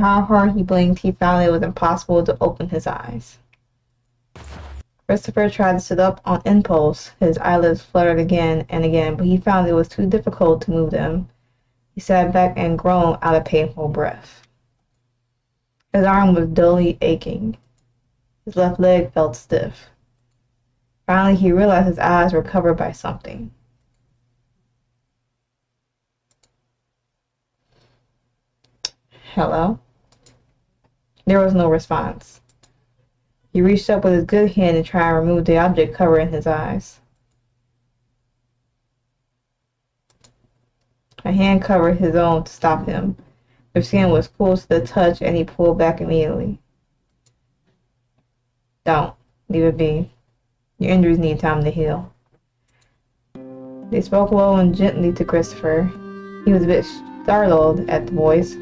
how hard he blinked, he found it was impossible to open his eyes. Christopher tried to sit up on impulse. His eyelids fluttered again and again, but he found it was too difficult to move them. He sat back and groaned out a painful breath. His arm was dully aching. His left leg felt stiff. Finally, he realized his eyes were covered by something. Hello? There was no response. He reached up with his good hand to try and remove the object covering his eyes. A hand covered his own to stop him. Their skin was cool to the touch, and he pulled back immediately. Don't. Leave it be. Your injuries need time to heal. They spoke low and gently to Christopher. He was a bit startled at the voice.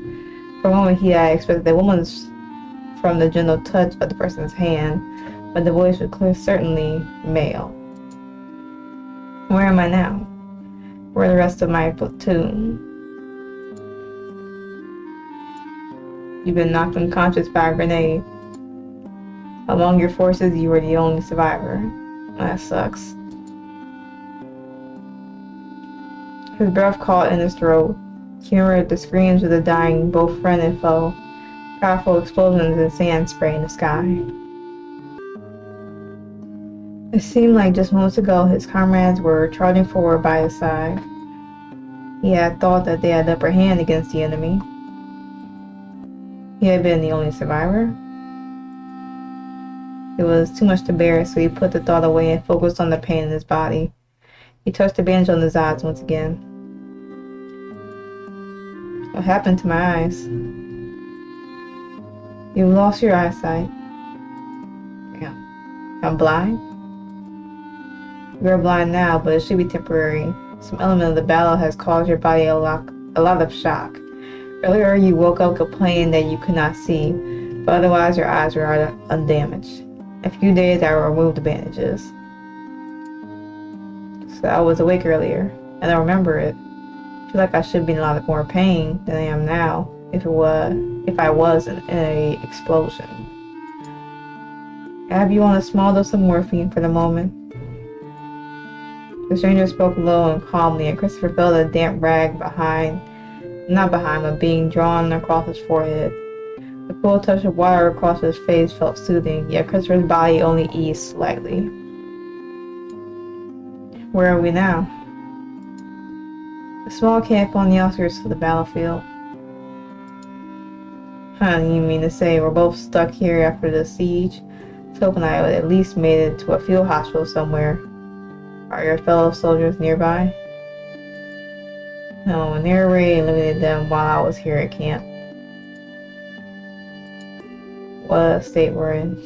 For a moment he had expected a woman's from the gentle touch of the person's hand, but the voice was certainly male. Where am I now? Where are the rest of my platoon? You've been knocked unconscious by a grenade. Among your forces, you were the only survivor. That sucks. His breath caught in his throat. He heard the screams of the dying, both friend and foe. Powerful explosions and sand spray in the sky. It seemed like just moments ago his comrades were charging forward by his side. He had thought that they had the upper hand against the enemy. He had been the only survivor. It was too much to bear, so he put the thought away and focused on the pain in his body. He touched the bandage on his eyes once again. What happened to my eyes? You lost your eyesight. Yeah. I'm blind? You're blind now, but it should be temporary. Some element of the battle has caused your body a lot of shock. Earlier you woke up complaining that you could not see, but otherwise your eyes were undamaged. In a few days I will remove the bandages. So I was awake earlier, and I remember it. I feel like I should be in a lot more pain than I am now if I was in an explosion. I have you on a small dose of morphine for the moment. The stranger spoke low and calmly, and Christopher felt a damp rag being drawn across his forehead. The cool touch of water across his face felt soothing, yet Christopher's body only eased slightly. Where are we now? A small camp on the outskirts of the battlefield. You mean to say we're both stuck here after the siege? I was hoping I would at least made it to a field hospital somewhere. Are your fellow soldiers nearby? No, and they already eliminated them while I was here at camp. What a state we're in.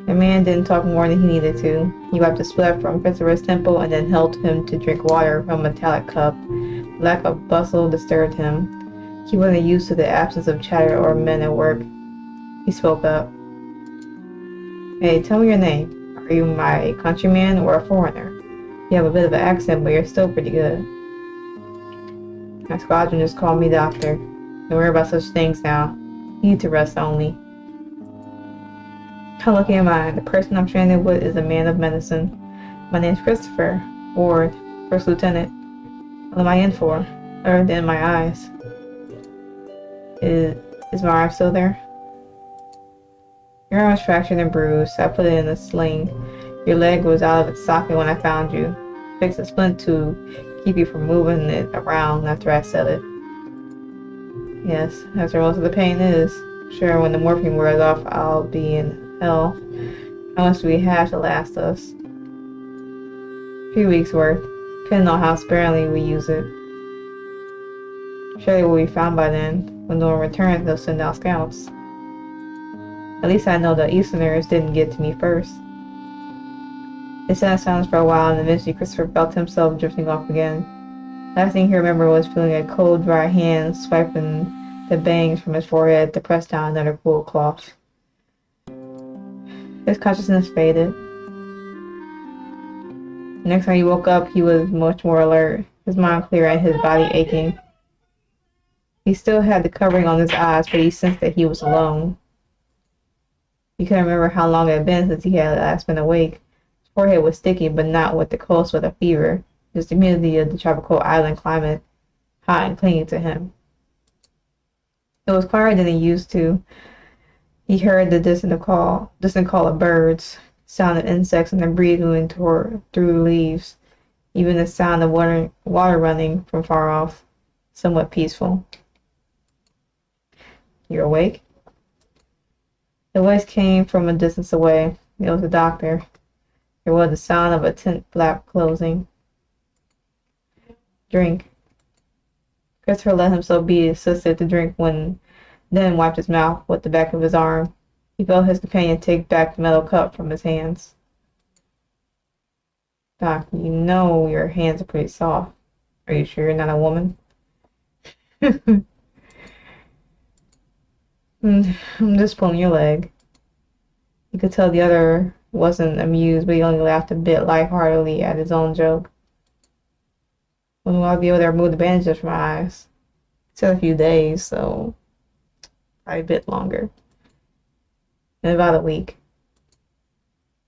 The man didn't talk more than he needed to. He wiped the sweat from Christopher's temple and then helped him to drink water from a metallic cup. The lack of bustle disturbed him. He wasn't used to the absence of chatter or men at work. He spoke up. Hey, tell me your name. Are you my countryman or a foreigner? You have a bit of an accent, but you're still pretty good. My squadron just called me doctor. Don't worry about such things now. You need to rest only. How lucky am I? The person I'm stranded with is a man of medicine. My name's Christopher, Ward, First Lieutenant. What am I in for? Other than my eyes. Is my arm still there? Your arm was fractured and bruised. I put it in a sling. Your leg was out of its socket when I found you. Fixed a splint to keep you from moving it around after I said it. Yes, that's where most of the pain is. Sure, when the morphine wears off, I'll be in hell. How much do we have to last us? 3 weeks worth, depending on how sparingly we use it. Surely we'll be found by then. When no one returns, they'll send out scouts. At least I know the Easterners didn't get to me first. They sat in silence for a while, and eventually Christopher felt himself drifting off again. Last thing he remembered was feeling a cold, dry hand swiping the bangs from his forehead to press down another cool cloth. His consciousness faded. The next time he woke up, he was much more alert, his mind clear and his body aching. He still had the covering on his eyes, but he sensed that he was alone. He couldn't remember how long it had been since he had last been awake. His forehead was sticky, but not with the cold sweat of fever, just the humidity of the tropical island climate, hot and clinging to him. It was quieter than he used to. He heard the distant call of birds, sound of insects and the breeze moving through the leaves, even the sound of water running from far off, somewhat peaceful. "You're awake?" The voice came from a distance away. It was the doctor. There was the sound of a tent flap closing. "Drink." Christopher let himself be assisted to drink then wiped his mouth with the back of his arm. He felt his companion take back the metal cup from his hands. "Doc, you know your hands are pretty soft. Are you sure you're not a woman?" "I'm just pulling your leg." You could tell the other wasn't amused, but he only laughed a bit lightheartedly at his own joke. "When will I be able to remove the bandages from my eyes?" "It's in a few days, so probably a bit longer." "In about a week."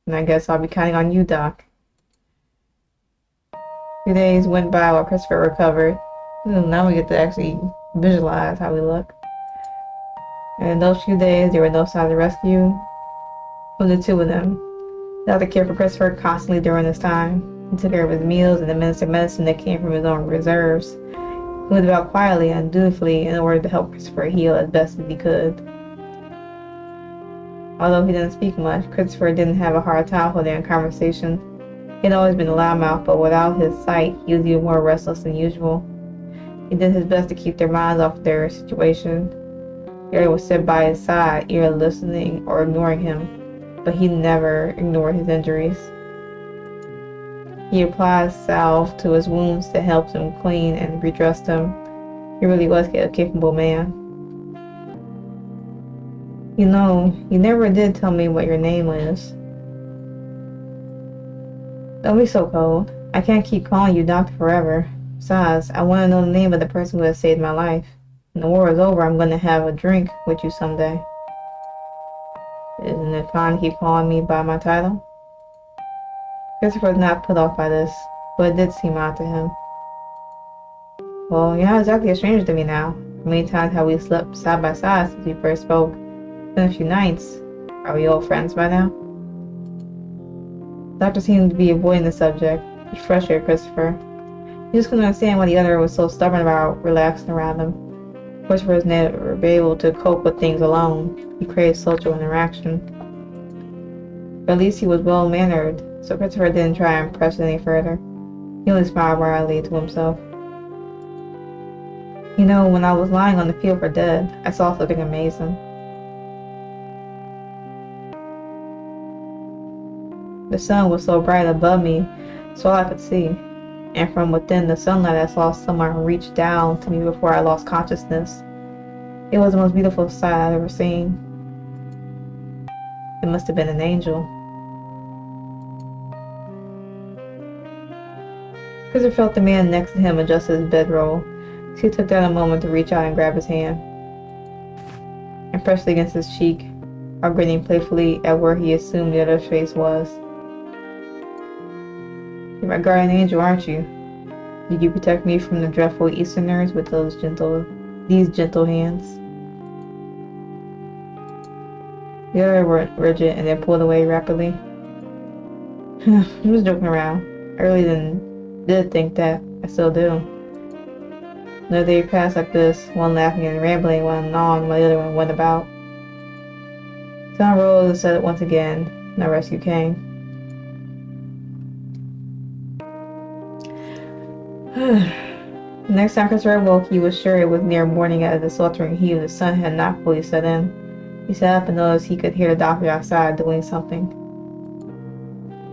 "And I guess I'll be counting on you, Doc." 2 days went by while Christopher recovered. Now we get to actually visualize how we look. And in those few days, there were no signs of rescue from the two of them. The doctor cared for Christopher constantly during this time. He took care of his meals and administered medicine that came from his own reserves. He moved about quietly and dutifully in order to help Christopher heal as best as he could. Although he didn't speak much, Christopher didn't have a hard time holding a conversation. He had always been a loudmouth, but without his sight, he was even more restless than usual. He did his best to keep their minds off their situation. Gary would sit by his side, either listening or ignoring him, but he never ignored his injuries. He applied salve to his wounds that helped him clean and redressed him. He really was a capable man. "You know, you never did tell me what your name is." "Don't be so cold. I can't keep calling you doctor forever. Besides, I want to know the name of the person who has saved my life. When the war is over, I'm going to have a drink with you someday." "Isn't it fine to keep calling me by my title?" Christopher was not put off by this, but it did seem odd to him. "Well, you're not exactly a stranger to me now. How many times have we slept side by side since we first spoke? It's been a few nights. Are we old friends by now?" The doctor seemed to be avoiding the subject, which frustrated Christopher. He just couldn't understand why the other was so stubborn about relaxing around him. Christopher was never able to cope with things alone. He craved social interaction. But at least he was well-mannered, so Christopher didn't try and press it any further. He only smiled wryly to himself. "You know, when I was lying on the field for dead, I saw something amazing. The sun was so bright above me, that's all I could see. And from within the sunlight, I saw someone reach down to me before I lost consciousness. It was the most beautiful sight I'd ever seen. It must have been an angel." Christopher felt the man next to him adjust his bedroll, so he took that a moment to reach out and grab his hand, and pressed it against his cheek, while grinning playfully at where he assumed the other's face was. "You're my guardian angel, aren't you? Did you protect me from the dreadful Easterners with these gentle hands?" The other went rigid and then pulled away rapidly. "I was joking around. I really did think that. I still do." Another day passed like this, one laughing and rambling, one gnawing while the other one went about. Sun rose and set it once again. No rescue came. The next time Christopher awoke, he was sure it was near morning as the sweltering heat of the sun had not fully set in. He sat up and noticed he could hear the doctor outside doing something.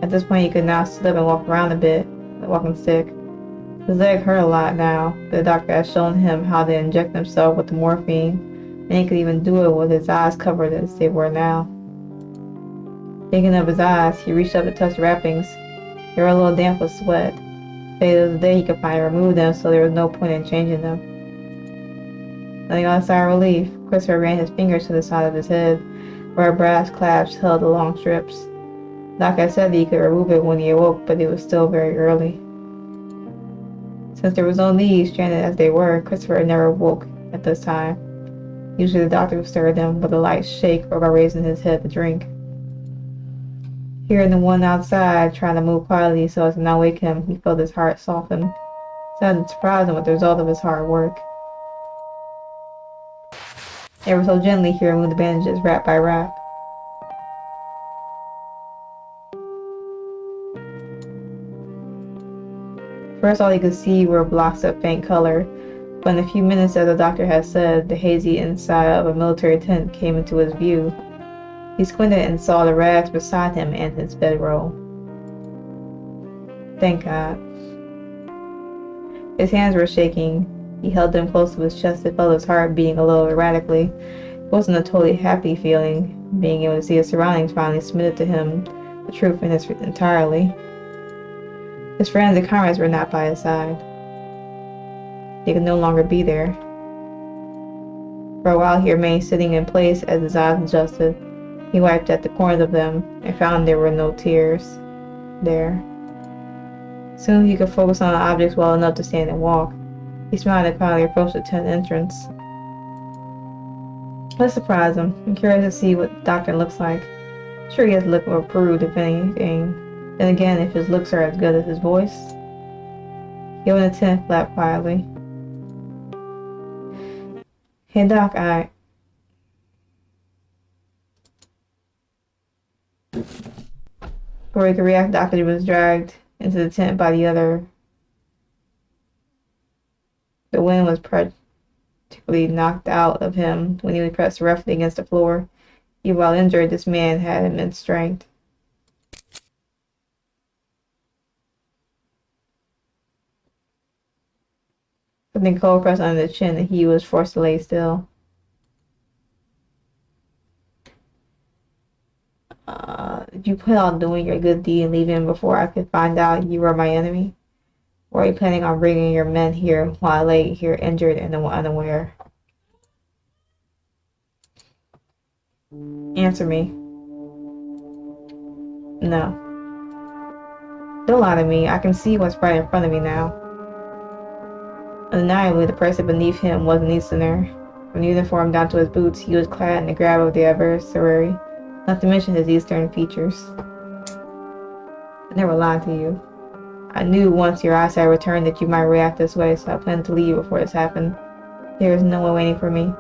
At this point, he could now sit up and walk around a bit, like walking stick. His leg hurt a lot now, but the doctor had shown him how to inject himself with the morphine, and he could even do it with his eyes covered as they were now. Thinking of his eyes, he reached up to touch the wrappings. They were a little damp with sweat. Today was the day he could finally remove them, so there was no point in changing them. Letting out a sigh of relief, Christopher ran his fingers to the side of his head, where brass clasps held the long strips. Doc had said that he could remove it when he awoke, but it was still very early. Since there was no need, stranded as they were, Christopher never woke at this time. Usually the doctor would stir them with a light shake or by raising his head to drink. Hearing the one outside trying to move quietly so as to not wake him, he felt his heart soften. It sounded surprising with the result of his hard work. Ever so gently, he removed the bandages wrap by wrap. First, all he could see were blocks of faint color, but in a few minutes, as the doctor had said, the hazy inside of a military tent came into his view. He squinted and saw the rags beside him and his bedroll. Thank God. His hands were shaking. He held them close to his chest and felt his heart beating a little erratically. It wasn't a totally happy feeling, being able to see his surroundings finally submitted to him, the truth in its entirely. His friends and comrades were not by his side. They could no longer be there. For a while he remained sitting in place as his eyes adjusted. He wiped at the corners of them and found there were no tears there. Soon he could focus on the objects well enough to stand and walk. He smiled and quietly approached the tent entrance. Let's surprise him. I'm curious to see what the doctor looks like. Sure, he has a look of approved, if anything. Then again, if his looks are as good as his voice. He opened the tent flap quietly. Hey Doc, Before he could react, the doctor was dragged into the tent by the other. The wind was practically knocked out of him when he was pressed roughly against the floor. Even while injured, this man had immense strength. Something cold pressed under the chin, and he was forced to lay still. Did you plan on doing your good deed and leaving before I could find out you were my enemy? Or are you planning on bringing your men here while I lay here injured and unaware? Answer me. No. Don't lie to me. I can see what's right in front of me now. Undeniably, the person beneath him was an Easterner. From the uniform down to his boots, he was clad in the garb of the adversary, not to mention his Eastern features. I never lied to you. I knew once your eyesight returned that you might react this way, so I planned to leave before this happened. There is no one waiting for me.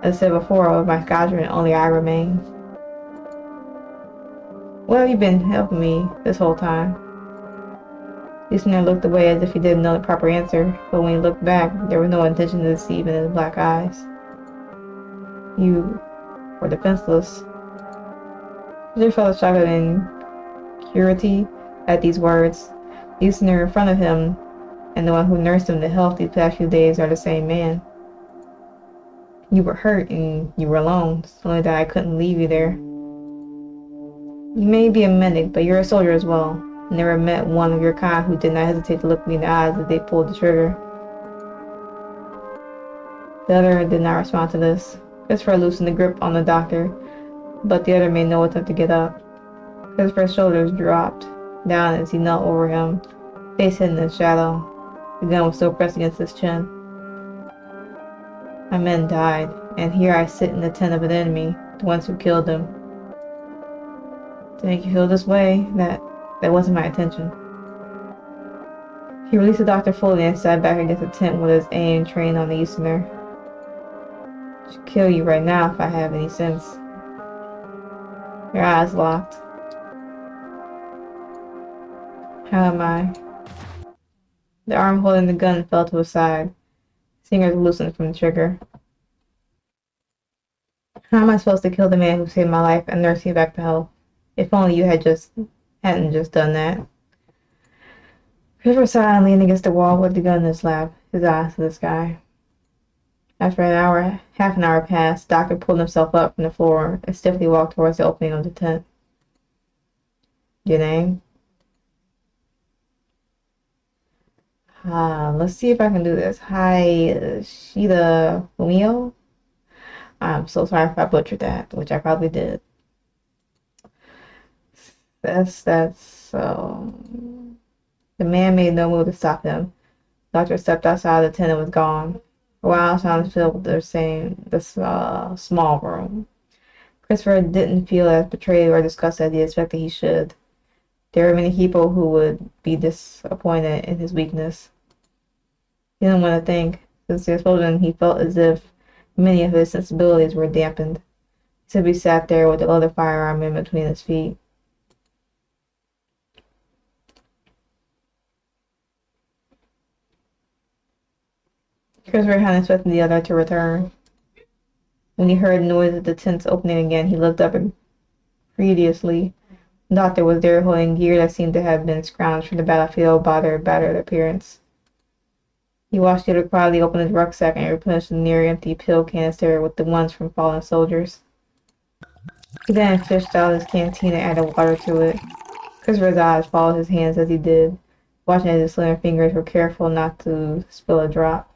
As I said before, of my squadron, only I remain. What have you been helping me this whole time? Easterner looked away as if he didn't know the proper answer, but when he looked back, there was no intention to deceive in his black eyes. You were defenseless. Peter felt a shock of incredulity at these words. The Easterner in front of him and the one who nursed him to health these past few days are the same man. You were hurt and you were alone. It's only that I couldn't leave you there. You may be a medic, but you're a soldier as well. I never met one of your kind who did not hesitate to look me in the eyes as they pulled the trigger. The other did not respond to this. Christopher loosened the grip on the doctor, but the other made no attempt to get up. Christopher's shoulders dropped down as he knelt over him, face hidden in the shadow. The gun was still pressed against his chin. My men died, and here I sit in the tent of an enemy, the ones who killed them. To make you feel this way, that wasn't my intention. He released the doctor fully and sat back against the tent with his aim trained on the Easterner. I should kill you right now if I have any sense. Your eyes locked. How am I? The arm holding the gun fell to his side. His fingers loosened from the trigger. How am I supposed to kill the man who saved my life and nursed me back to health? If only you hadn't just done that. Christopher sighed and leaned against the wall with the gun in his lap, his eyes to the sky. After half an hour passed, the doctor pulled himself up from the floor and stiffly walked towards the opening of the tent. Your name? Let's see if I can do this. Hi, Shida Fumio. I'm so sorry if I butchered that, which I probably did. That's. The man made no move to stop him. The doctor stepped outside the tent and was gone. A wild silence filled the small room. Christopher didn't feel as betrayed or disgusted as he expected he should. There were many people who would be disappointed in his weakness. He didn't want to think. Since the explosion, he felt as if many of his sensibilities were dampened. He simply sat there with the other firearm in between his feet. Christopher hadn't expected the other to return. When he heard the noise of the tents opening again, he looked up incredulously. The doctor was there holding gear that seemed to have been scrounged from the battlefield by their battered appearance. He watched the other quietly open his rucksack and replenish the near-empty pill canister with the ones from fallen soldiers. He then fished out his canteen and added water to it. Christopher's eyes followed his hands as he did, watching as his slender fingers were careful not to spill a drop.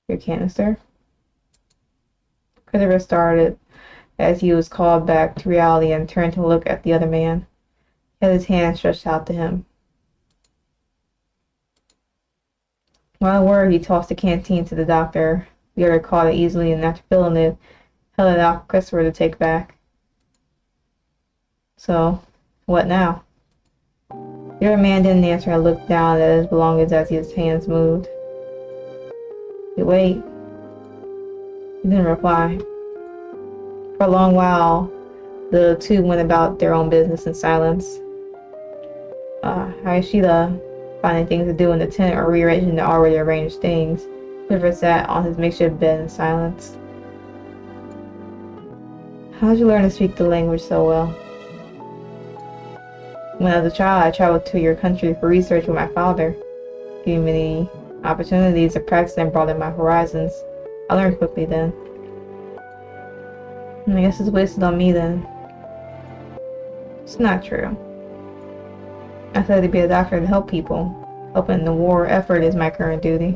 Your canister? Christopher started as he was called back to reality and turned to look at the other man. He had his hand stretched out to him. Without a word, he tossed the canteen to the doctor. The other caught it easily and after filling it, held it out for Christopher to take back. So, what now? The other man didn't answer and looked down at his belongings as his hands moved. You wait. He didn't reply. For a long while, the two went about their own business in silence. Hayashida, finding things to do in the tent or rearranging the already arranged things, Clifford sat on his makeshift bed in silence. How did you learn to speak the language so well? When I was a child, I traveled to your country for research with my father. Giving me the opportunities to practice and broaden my horizons. I learned quickly then. I guess it's wasted on me then. It's not true. I studied to be a doctor to help people. Helping the war effort is my current duty.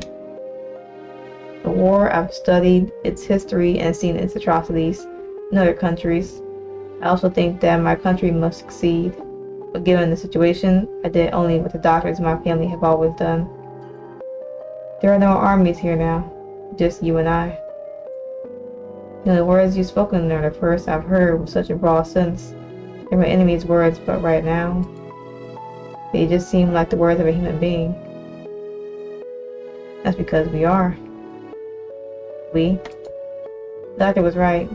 The war, I've studied its history and seen its atrocities in other countries. I also think that my country must succeed. But given the situation, I did only what the doctors in my family have always done. There are no armies here now, just you and I. The words you've spoken are the first I've heard with such a broad sense. They're my enemy's words, but right now, they just seem like the words of a human being. That's because we are. We? The doctor was right.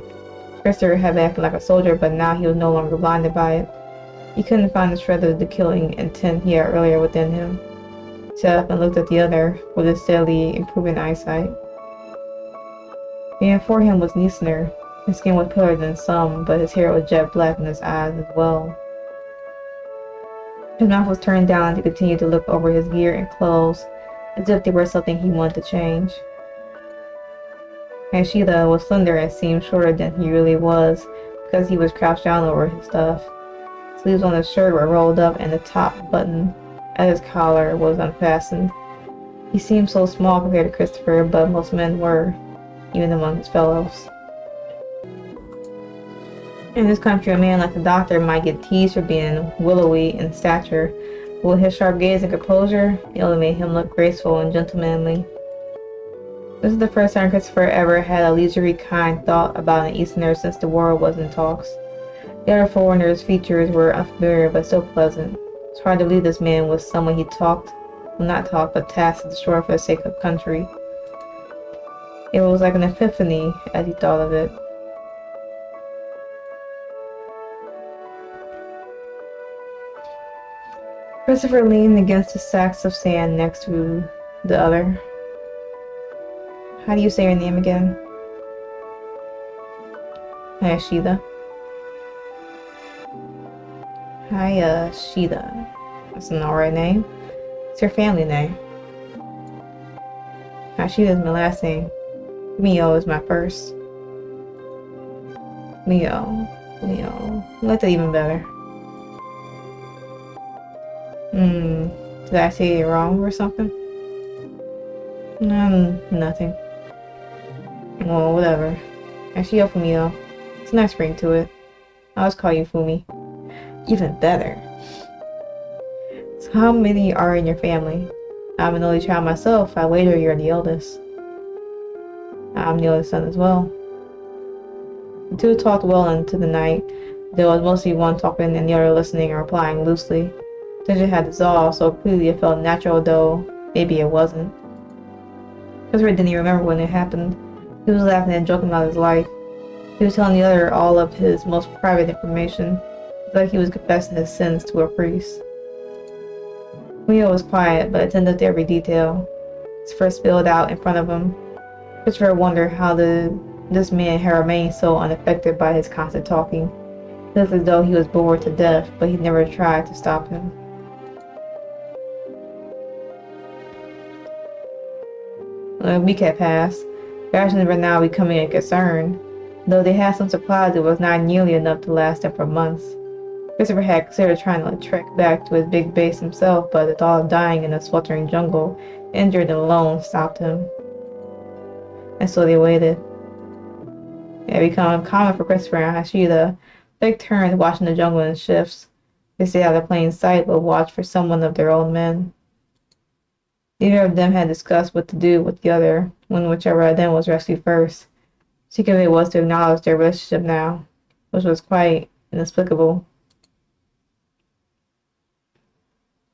Christopher had been acting like a soldier, but now he was no longer blinded by it. He couldn't find the shred of the killing intent he had earlier within him. He sat up and looked at the other with his steadily improving eyesight. Before him was Nisner. His skin was paler than some, but his hair was jet black and his eyes as well. His mouth was turned down and he continued to look over his gear and clothes, as if they were something he wanted to change. Hayashida was slender and seemed shorter than he really was, because he was crouched down over his stuff. Sleeves on his shirt were rolled up and the top button at his collar was unfastened. He seemed so small compared to Christopher, but most men were, even among his fellows. In this country, a man like the doctor might get teased for being willowy in stature, but with his sharp gaze and composure, it only made him look graceful and gentlemanly. This is the first time Christopher ever had a leisurely, kind thought about an Easterner since the war was in talks. The other foreigner's features were unfamiliar but still pleasant. It's hard to believe this man was someone he not talked, but tasked to destroy for the sake of country. It was like an epiphany as he thought of it. Christopher leaned against the sacks of sand next to the other. How do you say your name again? Hayashida. Hayashida. That's an alright name. It's your family name. Hayashida is my last name. Mio is my first. Mio. I like that even better. Did I say it wrong or something? Nothing. Well, whatever. Actually, yo, Fumi, though. It's a nice ring to it. I always call you Fumi. Even better. So how many are in your family? I'm an only child myself. I wager you're the eldest. I'm the oldest son as well. The two talked well into the night. There was mostly one talking and the other listening or replying loosely. Tension had dissolved, so clearly it felt natural, though maybe it wasn't. Christopher didn't even remember when it happened. He was laughing and joking about his life. He was telling the other all of his most private information. It's like he was confessing his sins to a priest. Leo was quiet, but attended to every detail. His first spilled out in front of him. Christopher wondered how this man had remained so unaffected by his constant talking. It looked as though he was bored to death, but he never tried to stop him. A week had passed. Rations were now becoming a concern. Though they had some supplies, it was not nearly enough to last them for months. Christopher had considered trying to trek back to his big base himself, but the thought of dying in a sweltering jungle, injured and alone, stopped him. And so they waited. It had become common for Christopher and Hashida to take turns watching the jungle in shifts. They stayed out of plain sight, but watched for someone of their own men. Neither of them had discussed what to do with the other when whichever of them was rescued first. Secretly, it was to acknowledge their relationship now, which was quite inexplicable.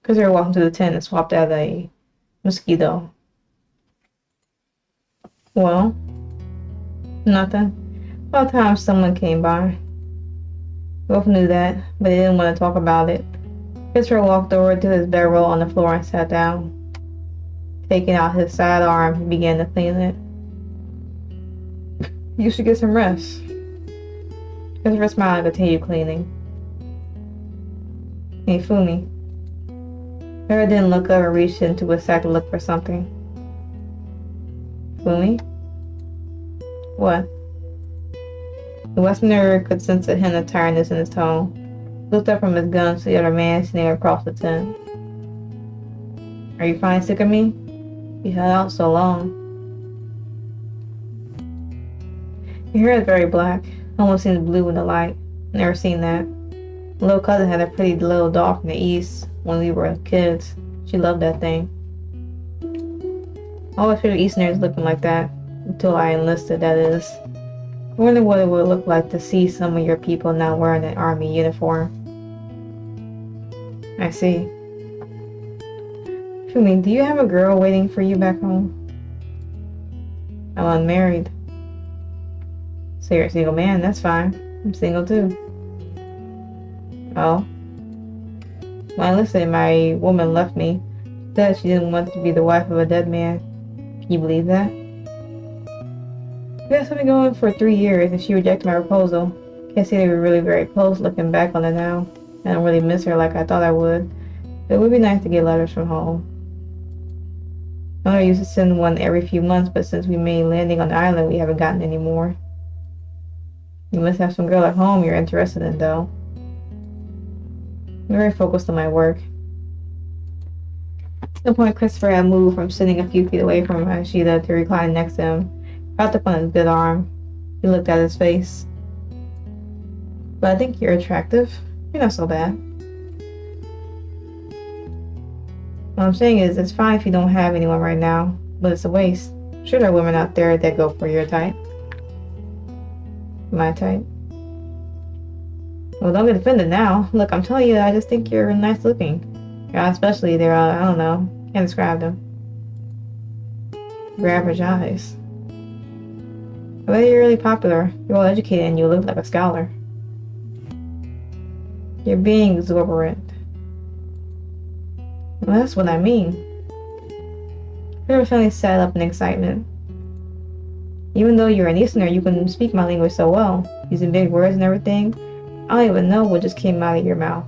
Christopher walked into the tent and swapped out a mosquito. Well, nothing. About time someone came by. Both knew that, but they didn't want to talk about it. Christopher walked over to his bedroll on the floor and sat down. Taking out his sidearm, he began to clean it. You should get some rest. Christopher smiled and continued cleaning. Hey, Fumi. Sarah didn't look up and reached into his sack to look for something. Fumi? What? The Westerner could sense a hint of tiredness in his tone. He looked up from his gun to the other man sitting across the tent. Are you finally sick of me? You held out so long. Your hair is very black. Almost seems blue in the light. Never seen that. My little cousin had a pretty little doll from the east when we were kids. She loved that thing. I always figured Easterners looking like that. Until I enlisted, that is. I wonder what it would look like to see some of your people now wearing an army uniform. I see. Fumi, do you have a girl waiting for you back home? I'm unmarried. So you're a single man, that's fine. I'm single too. Oh? When I enlisted, my woman left me. She said she didn't want to be the wife of a dead man. Can you believe that? We had something going for 3 years and she rejected my proposal. Can't say they were really very close looking back on it now. I don't really miss her like I thought I would. But it would be nice to get letters from home. Mother used to send one every few months, but since we made landing on the island, we haven't gotten any more. You must have some girl at home you're interested in, though. I'm very focused on my work. At some point, Christopher had moved from sitting a few feet away from Ashida to recline next to him, propped up on his good arm. He looked at his face. But I think you're attractive. You're not so bad. What I'm saying is, it's fine if you don't have anyone right now, but it's a waste. I'm sure there are women out there that go for your type. My type. Well, don't get offended now. Look, I'm telling you, I just think you're nice looking. Yeah, especially they're, I don't know, can't describe them. Your average eyes. I bet you're really popular. You're well educated and you look like a scholar. You're being exuberant. Well, that's what I mean. River suddenly sat up in excitement. Even though you're an Easterner, you can speak my language so well, using big words and everything. I don't even know what just came out of your mouth.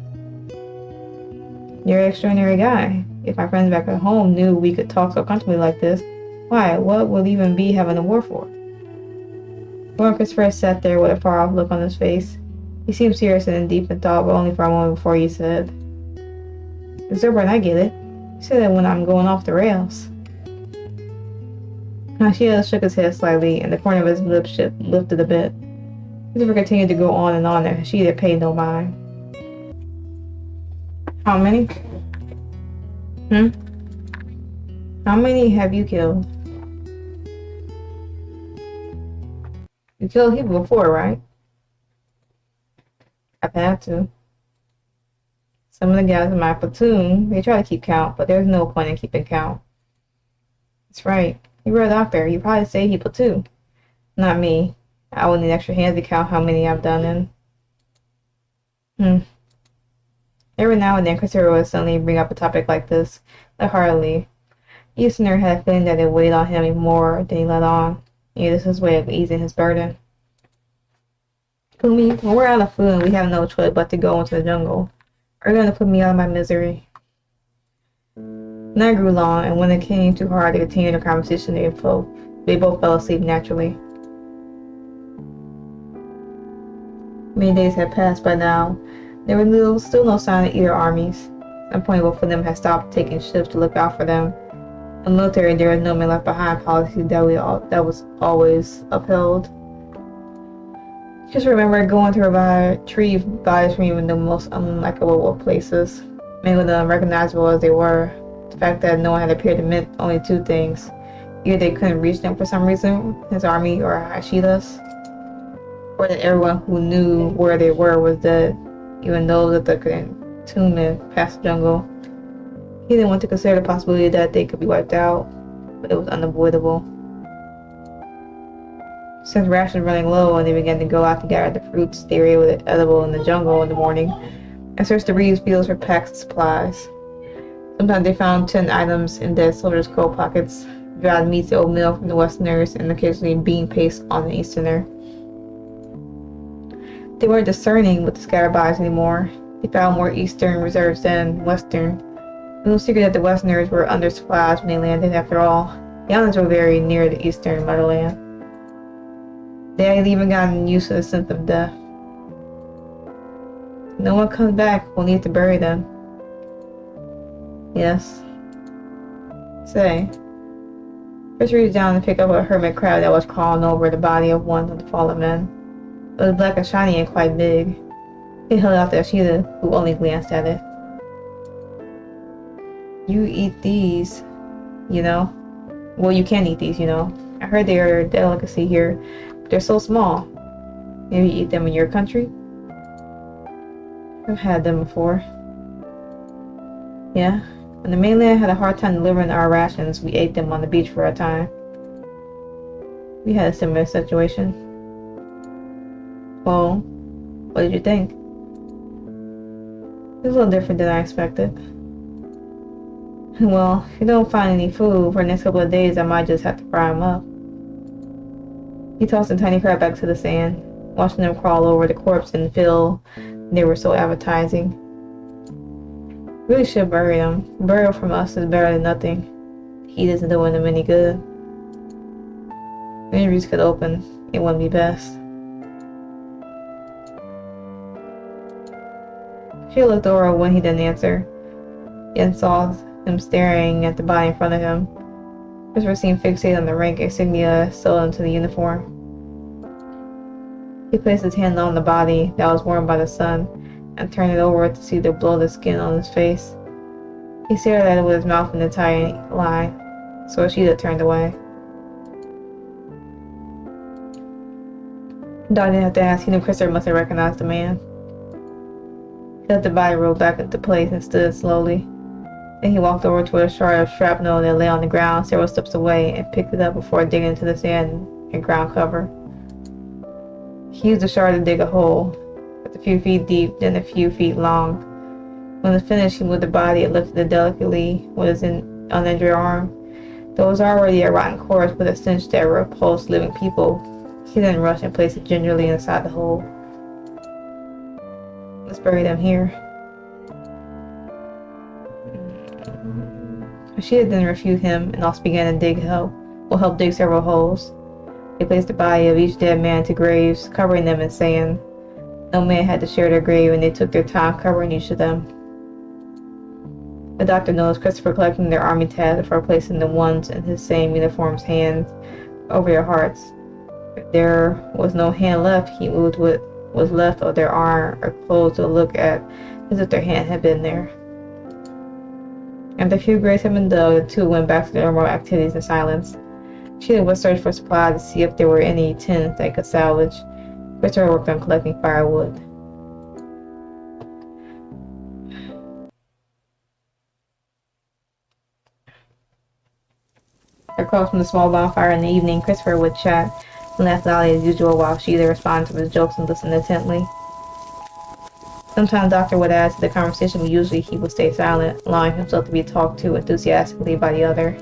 You're an extraordinary guy. If my friends back at home knew we could talk so comfortably like this, why, what would even be having a war for? Marcus first sat there with a far-off look on his face. He seemed serious and deep in thought, but only for a moment before he said, "Exuberant, I get it. You said that when I'm going off the rails. Hashida shook his head slightly, and the corner of his lips lifted a bit. Christopher continued to go on, and Hashida paid no mind. How many? How many have you killed? You killed people before, right? I've had to. Some of the guys in my platoon, they try to keep count, but there's no point in keeping count. That's right. You were a doctor. You probably saved people too. Not me. I would need extra hands to count how many I've done in. Every now and then, Christopher would suddenly bring up a topic like this, lightheartedly. Easterner had a feeling that it weighed on him more than he let on. This is his way of easing his burden. Kumi, when we're out of food and we have no choice but to go into the jungle, are you going to put me out of my misery? Night grew long, and when it came too hard to continue the conversation, they both fell asleep naturally. Many days had passed by now. There was still no sign of either armies. At some point, both of them had stopped taking shifts to look out for them. In the military, there was no man left behind policy that was always upheld. Just remember going to retrieve bodies from even the most unlikable of places. Many of them unrecognizable as they were. The fact that no one had appeared to meant only two things. Either they couldn't reach them for some reason, his army or Hashida's, or that everyone who knew where they were was dead, even those that could cantonment past the jungle. He didn't want to consider the possibility that they could be wiped out, but it was unavoidable. Since rations were running low and they began to go out to gather the fruits they were able to edible in the jungle in the morning, and search the reeds fields for packs of supplies. Sometimes they found 10 items in dead soldiers' coat pockets, dried meats and oatmeal from the Westerners, and occasionally bean paste on the Easterner. They weren't discerning with the scattered bodies anymore. They found more Eastern reserves than Western. It was no secret that the Westerners were undersupplied when they landed. After all, the islands were very near the Eastern motherland. They had even gotten used to the sense of death. If no one comes back, we'll need to bury them. Yes. Say. Chris reached down and picked up a hermit crab that was crawling over the body of one of the fallen men. It was black and shiny and quite big. He held it out to Ashida, who only glanced at it. You eat these, you know? Well, you can eat these, you know. I heard they are a delicacy here, but they're so small. Maybe you eat them in your country? I've had them before. Yeah? When the mainland had a hard time delivering our rations, we ate them on the beach for a time. We had a similar situation. Well, what did you think? It was a little different than I expected. Well, if you don't find any food for the next couple of days, I might just have to fry them up. He tossed the tiny crab back to the sand, watching them crawl over the corpse and feel they were so appetizing. Really should bury them. Burial from us is better than nothing. Heat isn't doing them any good. If injuries could open, it wouldn't be best. She looked over when he didn't answer, and saw him staring at the body in front of him. Christopher seemed fixated on the rank insignia sewed into the uniform. He placed his hand on the body that was warmed by the sun and turned it over to see the bloated skin on his face. He stared at it with his mouth in a tiny line, so Ashida turned away. Doc didn't have to ask. He knew Christopher must have recognized the man. He let the body roll back into place and stood slowly. Then he walked over to a shard of shrapnel that lay on the ground several steps away and picked it up before digging into the sand and ground cover. He used the shard to dig a hole, a few feet deep, then a few feet long. When it was finished, he moved the body and lifted it delicately with his uninjured arm. Though it was already a rotten corpse with a stench that repulsed living people, he then rushed and placed it gingerly inside the hole. Let's bury them here. Ashida didn't refute him, and also began to help dig several holes. They placed the body of each dead man to graves, covering them in sand. No man had to share their grave, and they took their time covering each of them. The doctor noticed Christopher collecting their army tabs before placing the ones in his same uniform's hands over their hearts. If there was no hand left, he moved what was left of their arm or clothes to look at as if their hand had been there. After a few graves had been dug, the two went back to their normal activities in silence. Sheila would search for supplies to see if there were any tins they could salvage. Christopher worked on collecting firewood. Across from the small bonfire in the evening, Christopher would chat and laugh loudly as usual while Sheila responded to his jokes and listened intently. Sometimes the doctor would add to the conversation, but usually he would stay silent, allowing himself to be talked to enthusiastically by the other.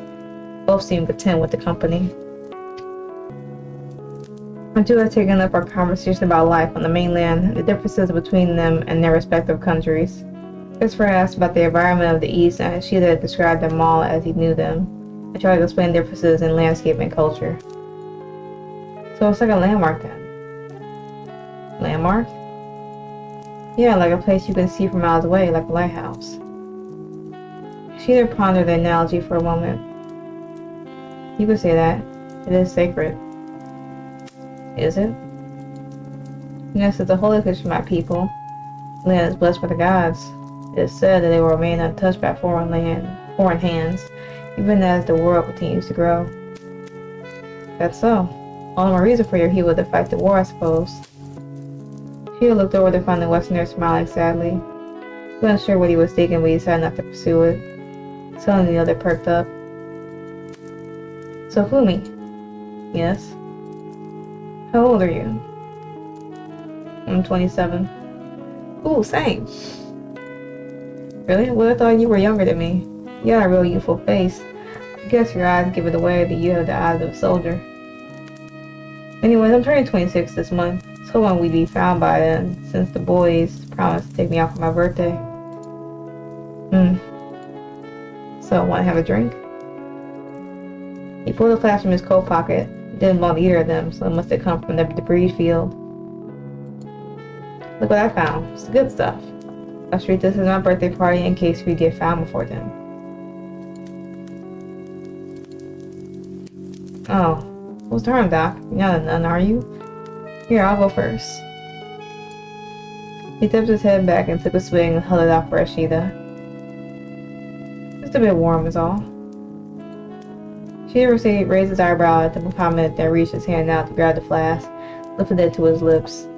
Both seemed content with the company. The two had taken up our conversation about life on the mainland, the differences between them and their respective countries. Christopher asked about the environment of the East, and Sheila had described them all as he knew them, and tried to explain differences in landscape and culture. So it's like a landmark then. Landmark? Yeah, like a place you can see from miles away, like a lighthouse. Sheila pondered the analogy for a moment. You could say that. It is sacred. Is it? Yes, it's a holy place for my people. The land is blessed by the gods. It is said that they will remain untouched by foreign hands, even as the world continues to grow. That's so. All the more reason for your hero to fight the war, I suppose. Sheila looked over to find the Westerner smiling sadly. He wasn't sure what he was thinking, but he decided not to pursue it. Suddenly the other perked up. So Fumi. Yes? How old are you? I'm 27. Ooh, same. Really? Well, I thought you were younger than me. You got a real youthful face. I guess your eyes give it away that you have the eyes of a soldier. Anyways, I'm turning 26 this month. So when we'd be found by then, since the boys promised to take me out for my birthday. So, want to have a drink? He pulled a flask from his coat pocket. He didn't belong to either of them, so it must have come from the debris field. Look what I found. It's the good stuff. I'll treat this as my birthday party in case we get found before then. Oh, what's the harm, Doc? You're not a nun, are you? Here, I'll go first. He tipped his head back and took a swig and held it out for Ashida. Just a bit warm is all. Ashida raised his eyebrow at the comment, then reached his hand out to grab the flask, lifted it to his lips.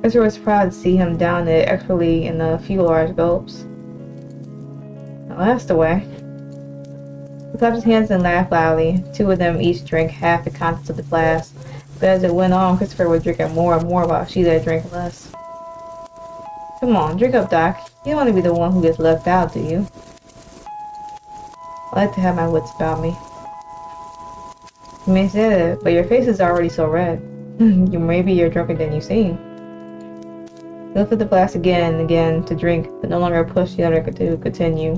Christopher was surprised to see him down it expertly in a few large gulps. Well, that's the way. He clapped his hands and laughed loudly. Two of them each drank half the contents of the flask. But as it went on, Christopher would drink more and more while Sheila drank less. Come on, drink up, Doc. You don't want to be the one who gets left out, do you? I like to have my wits about me. You may say it, but your face is already so red. Maybe you're drunker than you seem. He lifted the glass again and again to drink, but no longer pushed the other to continue.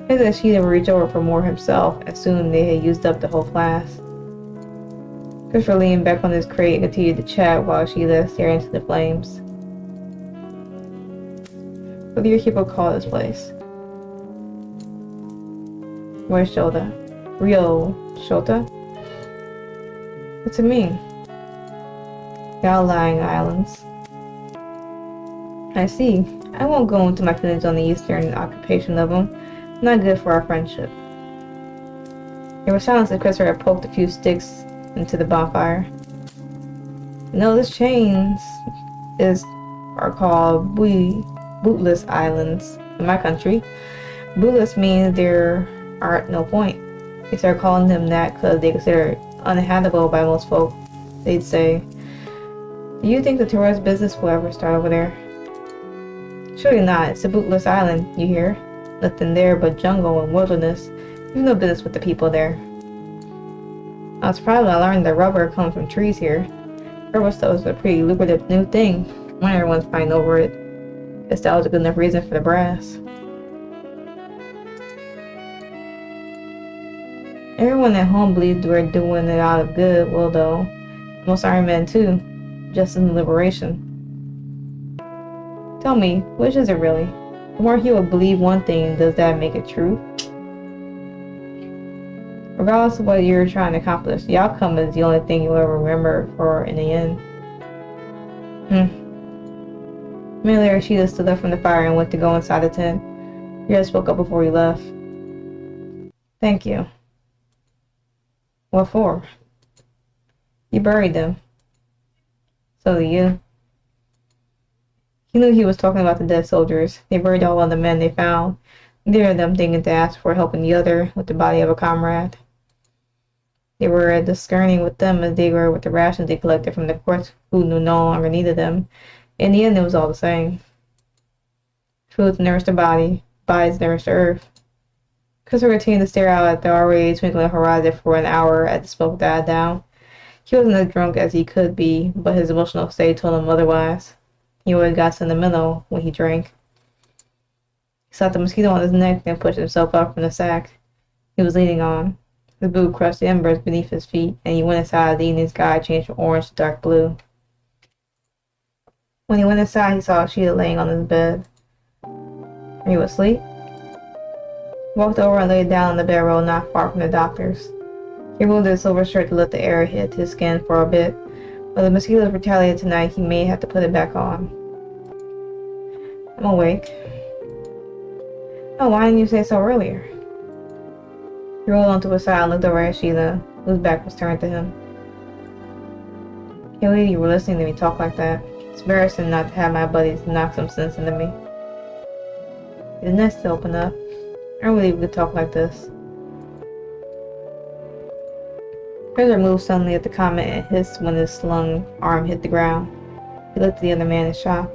He said Sheila would reach over for more himself, as soon as they had used up the whole flask. Christopher leaned back on his crate and continued to chat while Sheila stared into the flames. What do your people call this place? Where's Shota? Rio Shota? What's it mean? The outlying islands. I see. I won't go into my feelings on the eastern occupation of them. Not good for our friendship. There was silence as Christopher had poked a few sticks into the bonfire. No, this chains are called bootless islands in my country. Bootless means there are no point. They start calling them that because they consider it uninhabitable by most folk. They'd say, do you think the tourist business will ever start over there? Surely not. It's a bootless island, you hear? Nothing there but jungle and wilderness. You've no business with the people there. I was surprised when I learned that rubber comes from trees here. Rubber stuff is a pretty lucrative new thing. When everyone's fighting over it. Guess that was a good enough reason for the brass. Everyone at home believes we're doing it out of goodwill, though. Most Iron Men too. Justice and liberation. Tell me, which is it really? The more he would believe one thing, does that make it true? Regardless of what you're trying to accomplish, the outcome is the only thing you'll ever remember for in the end. A minute later, Sheila stood up from the fire and went to go inside the tent. Rhea spoke up before he left. Thank you. What for? You buried them. So do you. He knew he was talking about the dead soldiers. They buried all of the men they found, neither of them thinking to ask for helping the other with the body of a comrade. They were as discerning with them as they were with the rations they collected from the courts who no longer needed them. In the end, it was all the same. Food nourished the body, bodies nourished the earth. Christopher continued to stare out at the already twinkling horizon for an hour as the smoke died down. He wasn't as drunk as he could be, but his emotional state told him otherwise. He always got sentimental when he drank. He slapped the mosquito on his neck, then pushed himself up from the sack he was leaning on. His boot crushed the embers beneath his feet, and he went inside. The evening sky changed from orange to dark blue. When he went inside, he saw Sheila laying on his bed. Are you asleep? He walked over and laid down on the bedroll not far from the doctor's. He removed his silver shirt to let the air hit his skin for a bit. But the mosquitoes retaliated tonight, he may have to put it back on. I'm awake. Oh, why didn't you say so earlier? He rolled onto his side and looked over at Sheila, whose back was turned to him. Can't believe you were listening to me talk like that. It's embarrassing not to have my buddies knock some sense into me. It's nice to open up. I don't believe we could talk like this. Fraser moved suddenly at the comment and hissed when his slung arm hit the ground. He looked at the other man in shock.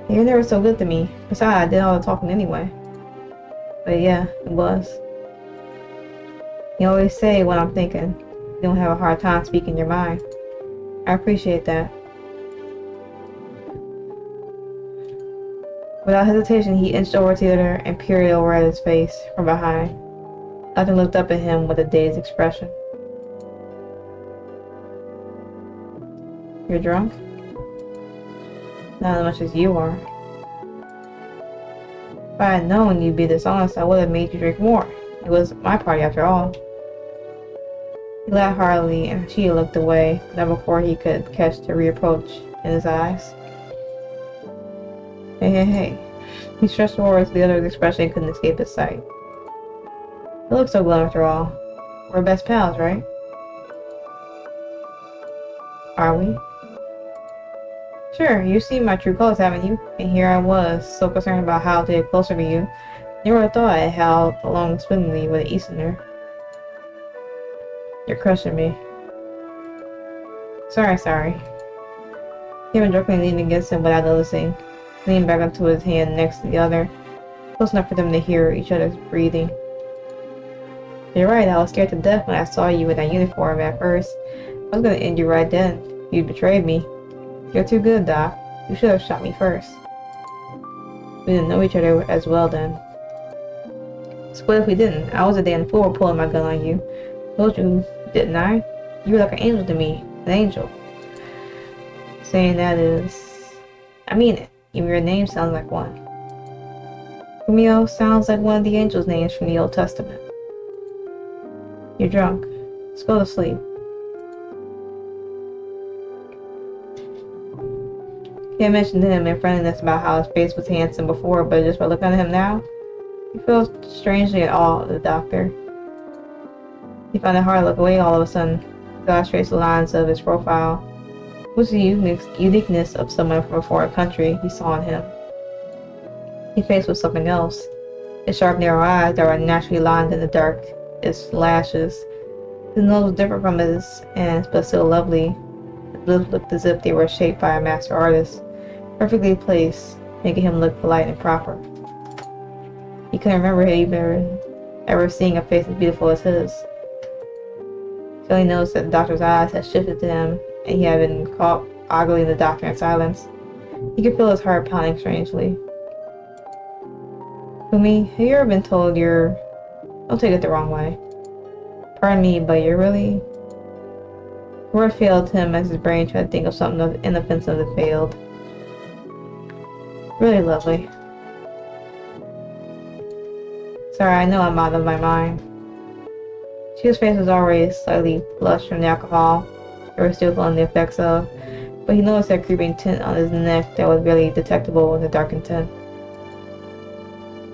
You're never so good to me. Besides, I did all the talking anyway. But yeah, it was. You always say what I'm thinking. You don't have a hard time speaking your mind. I appreciate that. Without hesitation, he inched over to the other and peered over at his face from behind. Doctor looked up at him with a dazed expression. You're drunk? Not as much as you are. If I had known you'd be dishonest, I would have made you drink more. It was my party after all. He laughed heartily, and she looked away, not before he could catch the reproach in his eyes. Hey. He stretched towards the other's expression and couldn't escape his sight. It looks so good after all. We're best pals, right? Are we? Sure, you've seen my true colors, haven't you? And here I was, so concerned about how to get closer to you. Never thought I held along swimmingly with an Easterner. You're crushing me. Sorry. Kevin jokingly leaned against him without noticing, leaning back onto his hand next to the other, close enough for them to hear each other's breathing. You're right, I was scared to death when I saw you in that uniform at first. I was gonna end you right then. You betrayed me. You're too good, Doc. You should have shot me first. We didn't know each other as well then. So what if we didn't? I was a damn fool pulling my gun on you. Told you, didn't I? You were like an angel to me. An angel. Saying that is... I mean it. Even your name sounds like one. Romeo sounds like one of the angels' names from the Old Testament. You're drunk. Let's go to sleep. He had mentioned to him in friendliness about how his face was handsome before, but just by looking at him now, he felt strangely at awe of the doctor. He found it hard to look away all of a sudden. His eyes traced the lines of his profile. What was the uniqueness of someone from a foreign country he saw in him? His face was something else. His sharp, narrow eyes that were naturally lined in the dark, his lashes. His nose was different from his ends, but still lovely. His lips looked as if they were shaped by a master artist, perfectly placed, making him look polite and proper. He couldn't remember ever seeing a face as beautiful as his. He only noticed that the doctor's eyes had shifted to him, and he had been caught ogling the doctor in silence. He could feel his heart pounding strangely. Fumi, have you ever been told you're... Don't take it the wrong way. Pardon me, but you're really... The word failed him as his brain tried to think of something inoffensive that failed. Really lovely. Sorry, I know I'm out of my mind. Chio's face was already slightly flushed from the alcohol they were still feeling the effects of, but he noticed that creeping tint on his neck that was barely detectable in the darkened tint.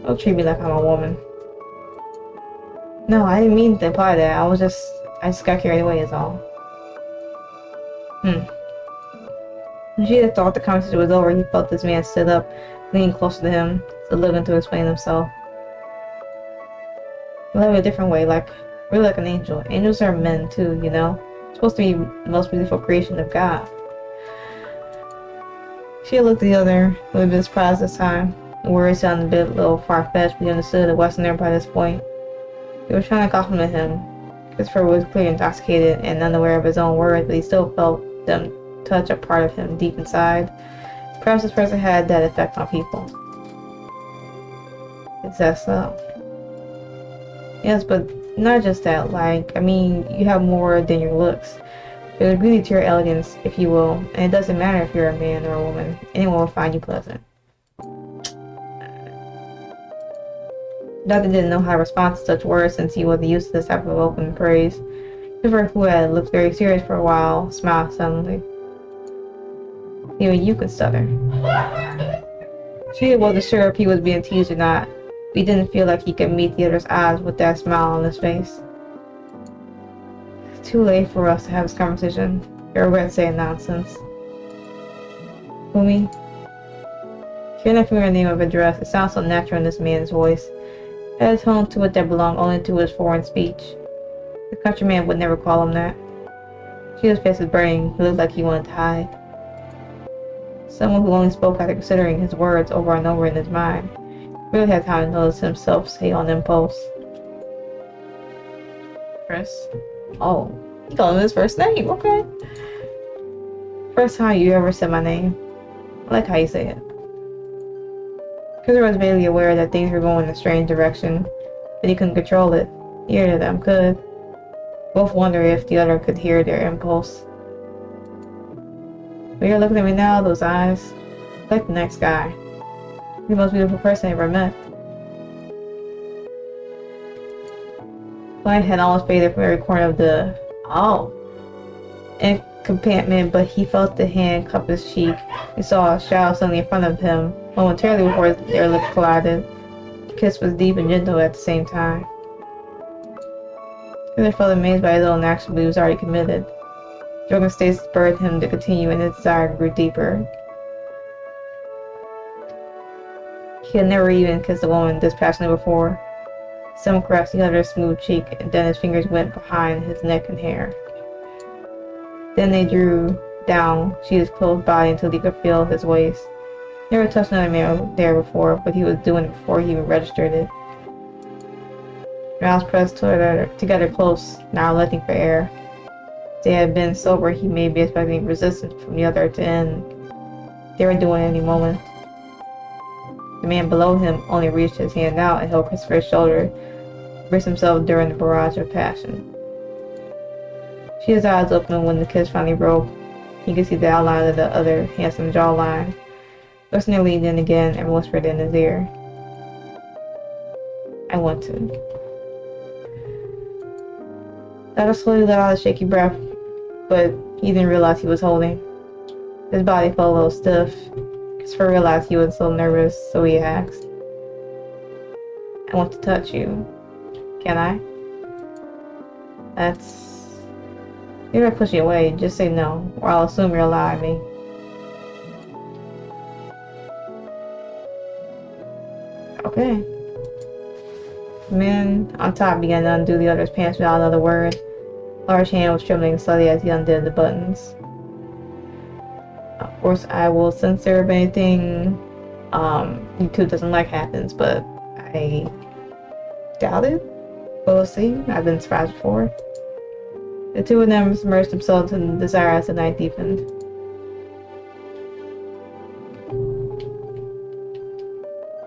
Don't treat me like I'm a woman. No, I didn't mean to imply that. I just got carried away is all. When she had thought the conversation was over, he felt this man sit up, leaning closer to him, still looking to explain himself. He loved a different way, really like an angel. Angels are men too, you know? Supposed to be the most beautiful creation of God. She looked at the other, a little bit surprised this time. The words sounded a little far-fetched, but he understood it wasn't there by this point. He was trying to compliment him. Christopher was clearly intoxicated and unaware of his own words, but he still felt them touch a part of him deep inside. Perhaps this person had that effect on people. Is that so? Yes, but not just that. You have more than your looks. There's beauty to your elegance, if you will, and it doesn't matter if you're a man or a woman. Anyone will find you pleasant. Doctor didn't know how to respond to such words since he wasn't used to this type of open praise. Christopher, who had looked very serious for a while, smiled suddenly. Even you could stutter. She wasn't sure if he was being teased or not, but he didn't feel like he could meet the other's eyes with that smile on his face. It's too late for us to have this conversation. I regret saying nonsense. Fumi? Hearing that familiar name of address, it sounds so natural in this man's voice. It had a tone to it that belonged only to his foreign speech. The countryman would never call him that. Chio's face was burning. He looked like he wanted to hide. Someone who only spoke after considering his words over and over in his mind. Really had time to notice himself say on impulse. Chris? Oh, he called him his first name, okay. First time you ever said my name. I like how you say it. Christopher was vaguely aware that things were going in a strange direction, but he couldn't control it. Neither of them could. Both wondered if the other could hear their impulse. But you're looking at me now, those eyes. Like the next guy. You're the most beautiful person I ever met. Light had almost faded from every corner of the compartment, but he felt the hand cup his cheek. He saw a shadow suddenly in front of him, momentarily before their lips collided. The kiss was deep and gentle at the same time. He felt amazed by his own action, but he was already committed. Drunken state spurred him to continue, and his desire grew deeper. He had never even kissed a woman this passionately before. Some caressed the other's smooth cheek, and then his fingers went behind his neck and hair. Then they drew down Cheetah's closed body until he could feel his waist. He never touched another man there before, but he was doing it before he even registered it. Their mouths pressed together close, now looking for air. If they had been sober, he may be expecting resistance from the other to end. They were doing it any moment. The man below him only reached his hand out and held Christopher's shoulder, braced himself during the barrage of passion. Cheetah's eyes opened when the kiss finally broke. He could see the outline of the other handsome jawline. Listener leaned in again and whispered in his ear, "I want to." Dada slowly let out a shaky breath, but he didn't realize he was holding. His body felt a little stiff. Christopher realized he was so nervous, so he asked, "I want to touch you. Can I?" You're not pushing away, just say no, or I'll assume you're lying to me. Okay. The man on top began to undo the other's pants without another word. Large hand was trembling slightly as he undid the buttons. Of course, I will censor if anything YouTube doesn't like happens, but I doubt it. But we'll see. I've been surprised before. The two of them immersed themselves in desire as the night deepened.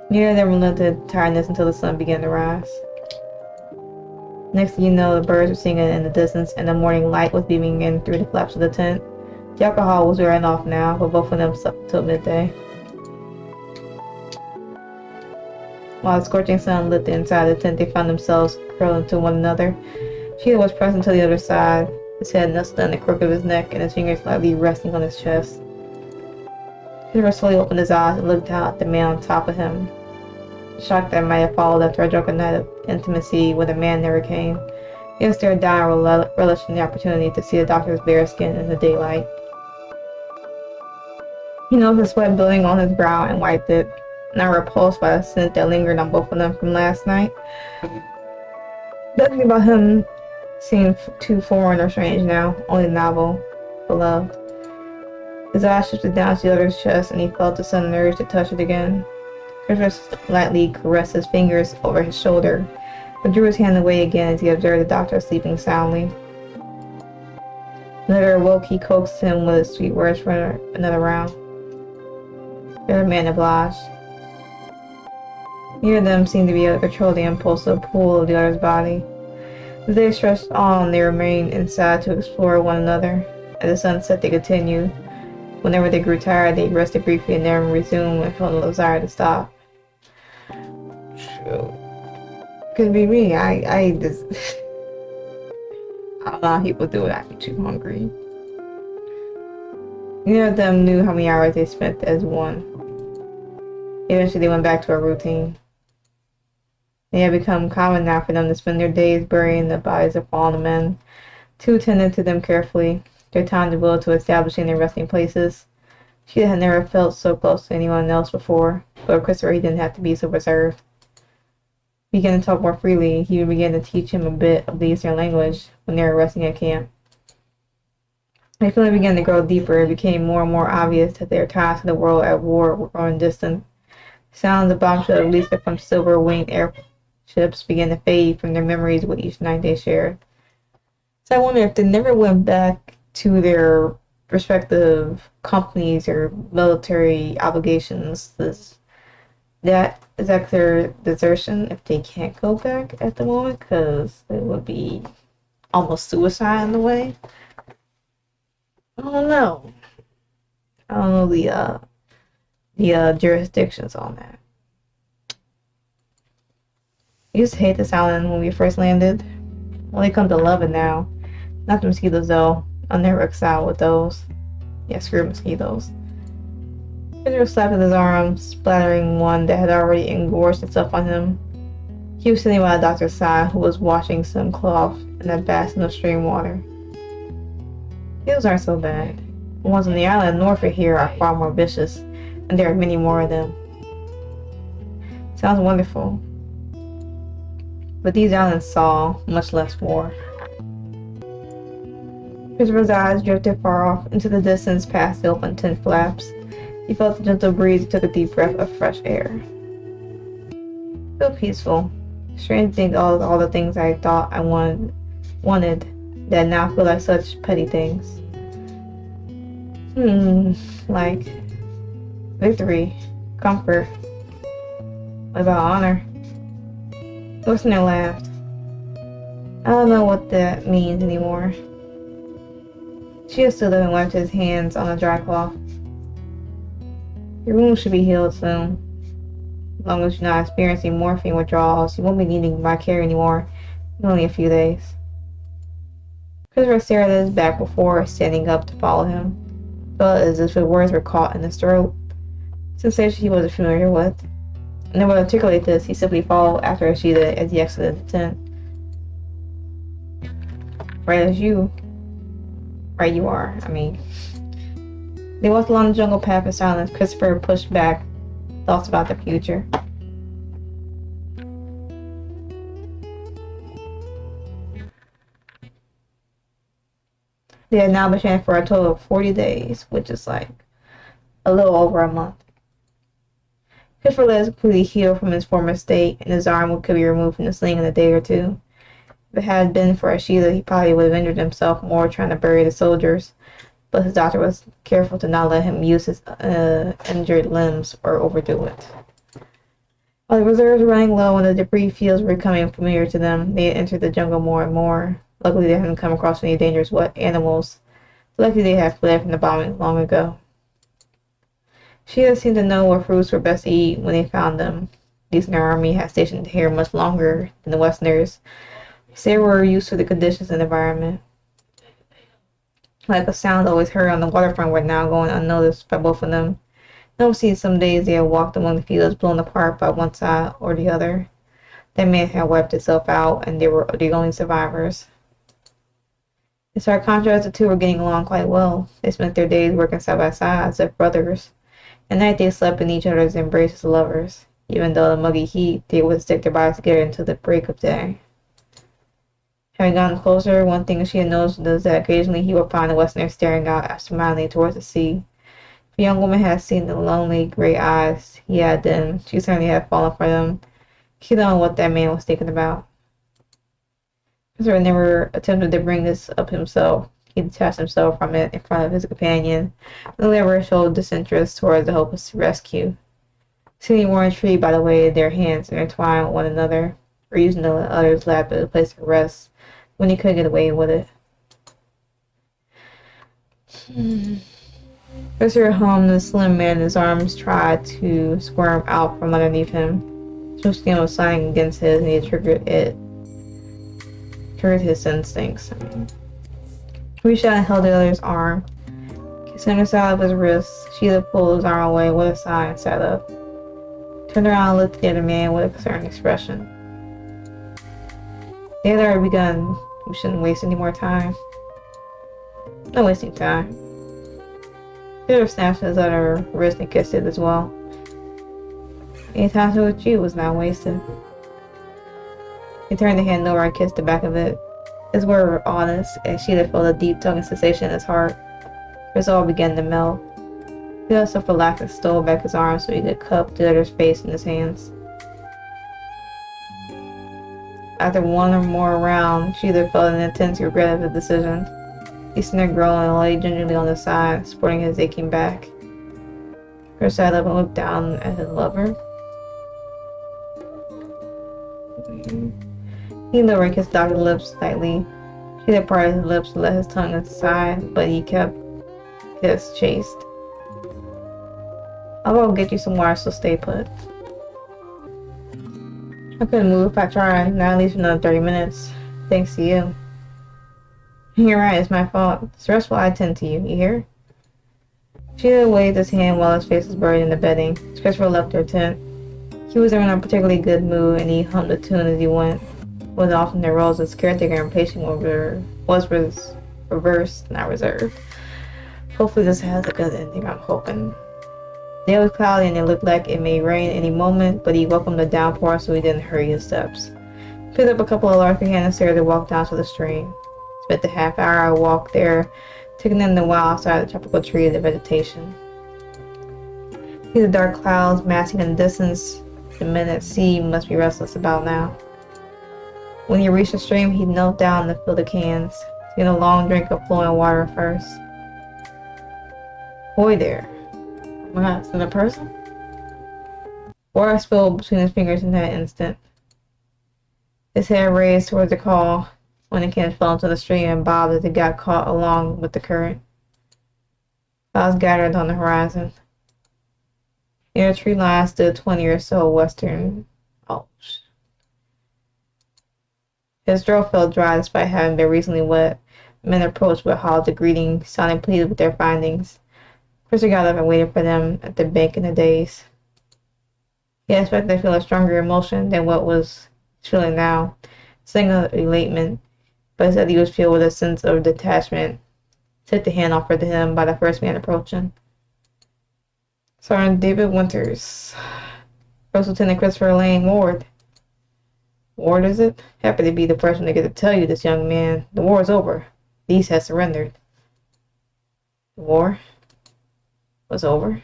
Neither of them relented tiredness until the sun began to rise. Next thing you know, the birds were singing in the distance, and the morning light was beaming in through the flaps of the tent. The alcohol was wearing off now, but both of them slept until midday. While the scorching sun lit the inside of the tent, they found themselves curled into one another. Sheila was pressing to the other side, his head nestled in the crook of his neck and his fingers lightly resting on his chest. Christopher slowly opened his eyes and looked out at the man on top of him. The shock that might have followed after a drunken night of intimacy with a man never came. He stared down, relishing the opportunity to see the doctor's bare skin in the daylight. He noticed the sweat building on his brow and wiped it, not repulsed by the scent that lingered on both of them from last night. Nothing about him seemed too foreign or strange now, only novel, beloved. His eyes shifted down to the other's chest, and he felt a sudden urge to touch it again. Christopher lightly caressed his fingers over his shoulder, but drew his hand away again as he observed the doctor sleeping soundly. When Later awoke, he coaxed him with his sweet words for another round. The other man obliged. Neither of them seemed to be able to control the impulsive pull of the other's body. As they stretched on, they remained inside to explore one another. At the sunset, they continued. Whenever they grew tired, they rested briefly and then resumed and felt no desire to stop. True. Could be me. I just I don't know how people do it. I'd be too hungry. Neither of them knew how many hours they spent as one. Eventually, they went back to a routine. It had become common now for them to spend their days burying the bodies of fallen men. Two tended to them carefully, their time devoted to establishing their resting places. She had never felt so close to anyone else before, but with Christopher, he didn't have to be so reserved. He began to talk more freely. He began to teach him a bit of the Eastern language when they were resting at camp. The feeling began to grow deeper. It became more and more obvious that their ties to the world at war were growing distant. Sounds of bombshells released from silver-winged airships began to fade from their memories with each night they shared. So I wonder if they never went back to their respective companies or military obligations. Is that their desertion if they can't go back at the moment? Because it would be almost suicide in a way. I don't know. I don't know the jurisdictions on that. I used to hate this island when we first landed. Only come to love it now. Not the mosquitoes though. I'll never reconcile with those. Yeah, screw mosquitoes. Pedro slapped at his arm, splattering one that had already engorged itself on him. He was sitting by the doctor's side, who was washing some cloth in a basin of stream water. Mosquitoes aren't so bad. The ones on the island north of here are far more vicious, and there are many more of them. Sounds wonderful. But these islands saw much less war. Christopher's eyes drifted far off into the distance past the open tent flaps. He felt the gentle breeze and took a deep breath of fresh air. So peaceful. Strange to think all the things I thought I wanted that now feel like such petty things. Like victory, comfort. What about honor? Listener laughed. I don't know what that means anymore. She stood up and wiped his hands on a dry cloth. Your wound should be healed soon. As long as you're not experiencing morphine withdrawals, you won't be needing my care anymore in only a few days. Christopher stared at his back before standing up to follow him. Felt as if the words were caught in his throat. Sensation he wasn't familiar with. Never articulate this, he simply followed after Ashida as he exited the tent. Right you are, I mean. They walked along the jungle path in silence. Christopher pushed back thoughts about the future. They had now been stranded for a total of 40 days, which is like a little over a month. Christopher was completely healed from his former state, and his arm could be removed from the sling in a day or two. If it had been for Ashida, he probably would have injured himself more trying to bury the soldiers, but his doctor was careful to not let him use his injured limbs or overdo it. While the reserves were running low and the debris fields were becoming familiar to them, they had entered the jungle more and more. Luckily, they hadn't come across any dangerous animals. Luckily, they had fled from the bombing long ago. Sheila seemed to know what fruits were best to eat when they found them. These in their army had stationed here much longer than the Westerners, so they were used to the conditions and environment. Like a sound always heard on the waterfront were now going unnoticed by both of them. Noticing some days they had walked among the fields blown apart by one side or the other. That man had wiped itself out, and they were the only survivors. In stark contrast, the two were getting along quite well. They spent their days working side by side as if brothers. At night they slept in each other's embrace as lovers. Even though the muggy heat, they would stick their bodies together until the break of day. Having gotten closer, one thing she had noticed was that occasionally he would find the Westerner staring out absentmindedly towards the sea. If the young woman had seen the lonely gray eyes he had then, she certainly had fallen for them. She didn't know what that man was thinking about. Christopher never attempted to bring this up himself. He detached himself from it in front of his companion, and never showed disinterest towards the hopeless rescue. Seemingly more intrigued by the way their hands intertwined with one another, or using the other's lap as a place of rest when he couldn't get away with it. Christopher hummed. The slim man in his arms tried to squirm out from underneath him. His skin was signing against his, and he triggered his instincts. He reached out and held the other's arm. Kissing the side of his wrist, Sheila pulled his arm away with a sigh and sat up. Turned around and looked at the other man with a concerned expression. They had already begun. We shouldn't waste any more time. No wasting time. Peter snatched his other wrist and kissed it as well. Any time with you was not wasted. He turned the hand over and kissed the back of it. His words were honest, and Sheila felt a deep tugging sensation in his heart. His all began to melt. He also relaxed and stole back his arms so he could cup the other's face in his hands. After one or more rounds, Sheila felt an intense regret of his decision. He snickered, growling, and lay gingerly on the side, supporting his aching back. Chris sat up and looked down at his lover. He lowered his dog's lips slightly. She had parted his lips to let his tongue aside, but he kept his chaste. I'll go get you some water, so stay put. I couldn't move if I tried, not at least for another 30 minutes. Thanks to you. You're right, it's my fault. It's restful I attend to you, you hear? Sheila waved his hand while his face was buried in the bedding. Christopher left their tent. He was in a particularly good mood, and he hummed a tune as he went. Was often their roles as caretaker and patient was reversed, not reserved. Hopefully this has a good ending, I'm hoping. The day was cloudy and it looked like it may rain any moment, but he welcomed the downpour so he didn't hurry his steps. He picked up a couple of large hand stairs and walked down to the stream. Spent a half-hour walk there, taking in the wild outside the tropical trees and vegetation. See the dark clouds massing in the distance. The men at sea must be restless about now. When he reached the stream, he knelt down to fill the cans, taking a long drink of flowing water first. Boy there. Oh my God, is that a person? Water spilled between his fingers in that instant. His head raised towards the call when the can fell into the stream and bobbed as it got caught along with the current. Clouds gathered on the horizon. Near a tree line stood 20 or so Western Alps. His throat felt dry despite having been recently wet. Men approached with halted greetings, sounding pleased with their findings. Christopher got up and waited for them at the bank in the daze. He expected to feel a stronger emotion than what was feeling now, single elatement, but instead he was filled with a sense of detachment. Took the hand offered to him by the first man approaching. Sergeant David Winters. First Lieutenant Christopher Lane Ward. Ward, is it? Happy to be the person to get to tell you this, young man. The war is over. The East has surrendered. The war was over?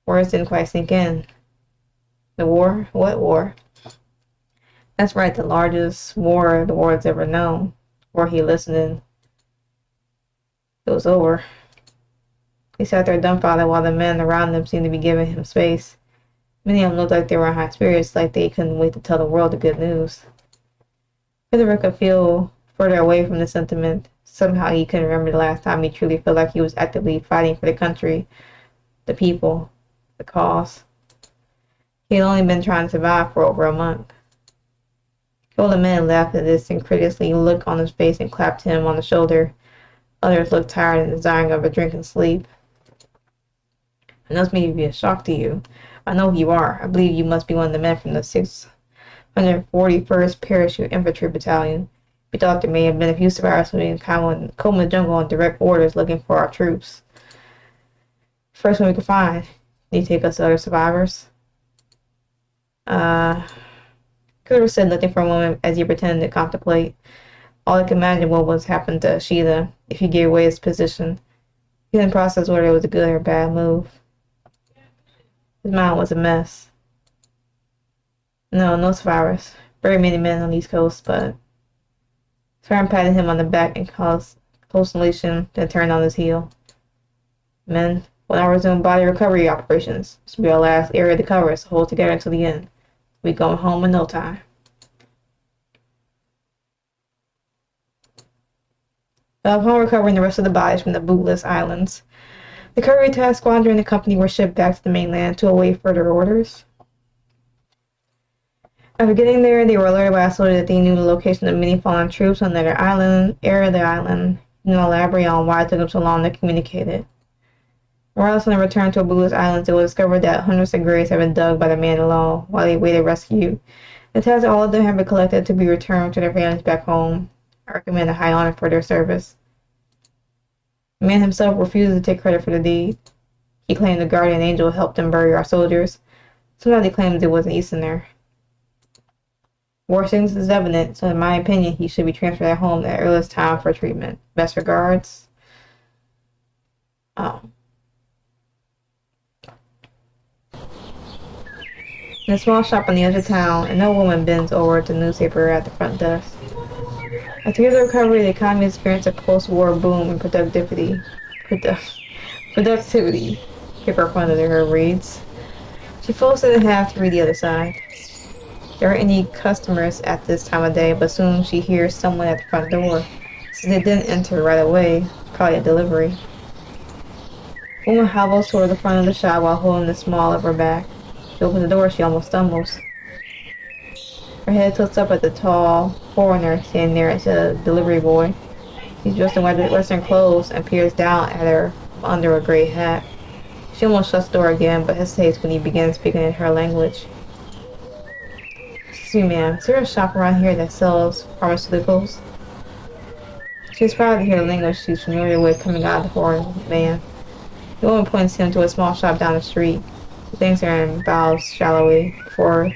Words didn't quite sink in. The war? What war? That's right, the largest war the world's ever known. War he listened in. It was over. He sat there dumbfounded while the men around him seemed to be giving him space. Many of them looked like they were in high spirits, like they couldn't wait to tell the world the good news. Christopher could feel further away from the sentiment. Somehow he couldn't remember the last time he truly felt like he was actively fighting for the country, the people, the cause. He had only been trying to survive for over a month. The older men laughed at this incredulously look on his face and clapped him on the shoulder. Others looked tired and desiring of a drink and sleep. "It must maybe be a shock to you. I know who you are. I believe you must be one of the men from the 641st Parachute Infantry Battalion. We thought there may have been a few survivors who didn't come in the jungle on direct orders looking for our troops. First one we could find. Can you take us to other survivors?" Cooper said nothing for a moment as he pretended to contemplate. All he could imagine what was happened to Sheila if he gave away his position. He didn't process whether it was a good or bad move. His mind was a mess. No survivors. Very many men on the East Coast, but... Farron patted him on the back and caused consolation, then turned on his heel. "Men, we'll now resume body recovery operations. This will be our last area to cover, so hold together until the end. We'll be going home in no time." Upon recovering the rest of the bodies from the bootless islands, the recovery task squadron and the company were shipped back to the mainland to await further orders. After getting there, they were alerted by a soldier that they knew the location of many fallen troops on their area of the island, and elaborate on why it took them so long to communicate it. Regardless, on their return to a bootless island, it was discovered that hundreds of graves had been dug by the man alone while they awaited rescue. The task that all of them had been collected to be returned to their families back home. I recommend a high honor for their service. The man himself refused to take credit for the deed. He claimed the guardian angel helped him bury our soldiers. Sometimes he claimed it wasn't Easton there. War sickness is evident, so in my opinion, he should be transferred at home at the earliest time for treatment. Best regards. Oh. In a small shop on the edge of town, an old woman bends over the newspaper at the front desk. After years of recovery, the economy experienced a post-war boom in productivity. Paper in front of her reads. She folds it in half to read the other side. There aren't any customers at this time of day, but soon she hears someone at the front door. Since they didn't enter right away, probably a delivery. The woman hobbles toward the front of the shop while holding the small of her back. She opens the door, she almost stumbles. Her head tilts up at the tall foreigner standing there as a delivery boy. He's dressed in Western clothes and peers down at her under a gray hat. She almost shuts the door again, but hesitates when he begins speaking in her language. "Excuse me, ma'am, is there a shop around here that sells pharmaceuticals?" She's proud to hear the language she's familiar with coming out of the foreign man. The woman points him to a small shop down the street. He thanks her and bows shallowly before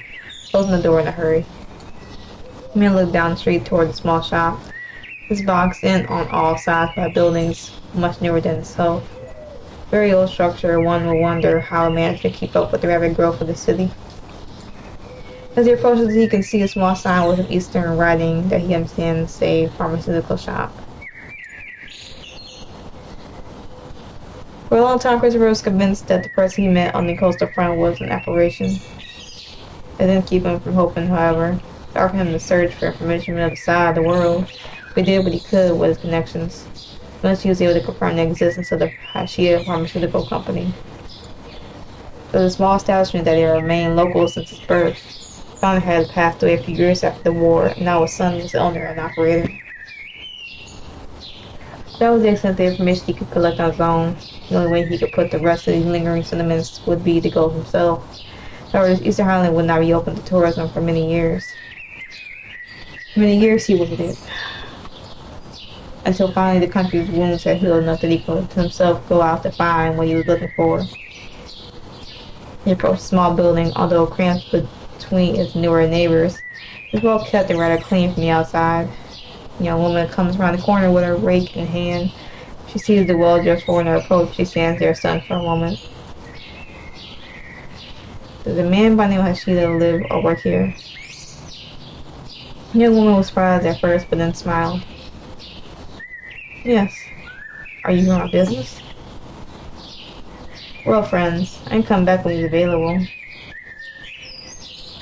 closing the door in a hurry. The man looked down the street toward the small shop. It's boxed in on all sides by buildings much newer than itself. Very old structure, one will wonder how it managed to keep up with the rapid growth of the city. As he approaches, he can see a small sign with an Eastern writing that he understands say pharmaceutical shop. For a long time, Christopher was convinced that the person he met on the coastal front was an apparition. It didn't keep him from hoping, however. It's hard for him to search for information from the other side of the world. He did what he could with his connections. Once he was able to confirm the existence of the Hashia pharmaceutical company. It was a small establishment that had remained local since its birth. The founder had passed away a few years after the war, and now his son was the owner and operator. That was the extent of the information he could collect on his own. The only way he could put the rest of these lingering sentiments would be to go himself. However, Eastern Highland would not be open to tourism for many years. For many years he waited. Until finally the country's wounds had healed enough that he could himself go out to find what he was looking for. He approached a small building, although cramped between its newer neighbors. It was well kept and rather clean from the outside. A young woman comes around the corner with her rake in hand. She sees the well-dressed foreigner approach. She stands there stunned for a moment. Does a man by the name of Hashida live or work here? The young woman was surprised at first, but then smiled. Yes. Are you here on business? We're all friends. I can come back when he's available.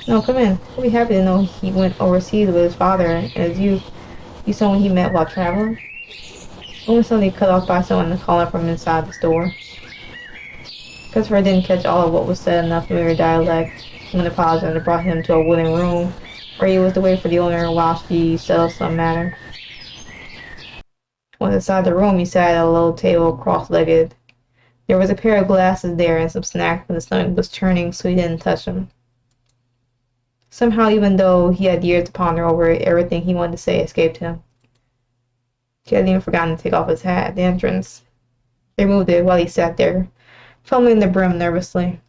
No, come in. We'll be happy to know he went overseas with his father and his youth. You someone he met while traveling? Woman suddenly cut off by someone calling from inside the store. Christopher didn't catch all of what was said in a familiar dialect. When the paused brought him to a wooden room, where he was to wait for the owner while she settled some matter. Once inside the room, he sat at a low table, cross-legged. There was a pair of glasses there and some snacks, but his stomach was churning, so he didn't touch them. Somehow, even though he had years to ponder over it, everything he wanted to say escaped him. He hadn't even forgotten to take off his hat at the entrance. He removed it while he sat there, fumbling the brim nervously.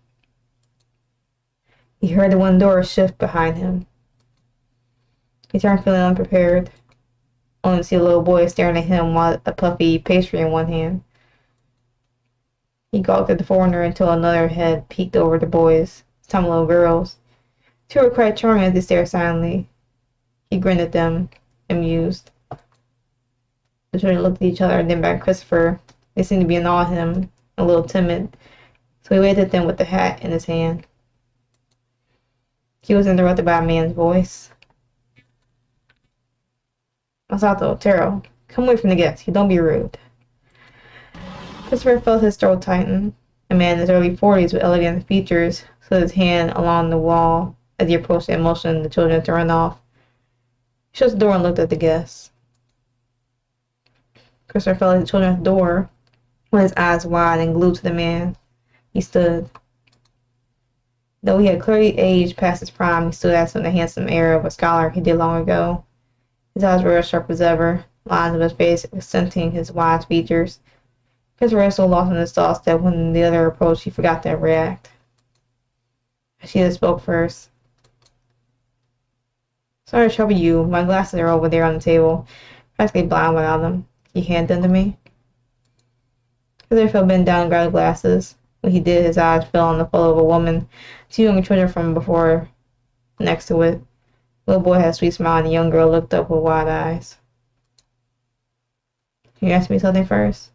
He heard the one door shift behind him. He turned feeling unprepared, only to see a little boy staring at him with a puffy pastry in one hand. He gawked at the foreigner until another head peeked over the boys, some little girls. Two were quite charming as they stared silently. He grinned at them, amused. The children looked at each other and then back at Christopher. They seemed to be in awe of him, a little timid, so he waved at them with the hat in his hand. He was interrupted by a man's voice. Masato, Taro, come away from the guests. Don't be rude. Christopher felt his throat tighten. A man in his early 40s with elegant features slid his hand along the wall as he approached and motioned the children to run off. He shut the door and looked at the guests. Christopher felt like the children at the door, with his eyes wide and glued to the man. He stood. Though he had clearly aged past his prime, he still had the handsome air of a scholar he did long ago. His eyes were as sharp as ever, lines of his face accenting his wise features. Christopher was so lost in his thoughts that when the other approached, he forgot to react. She spoke first. Sorry to trouble you. My glasses are over there on the table. Practically blind without them. Can you hand them to me? Christopher fell bent down and grabbed the glasses. When he did, his eyes fell on the photo of a woman, two younger children from before next to it. The little boy had a sweet smile, and the young girl looked up with wide eyes. Can you ask me something first?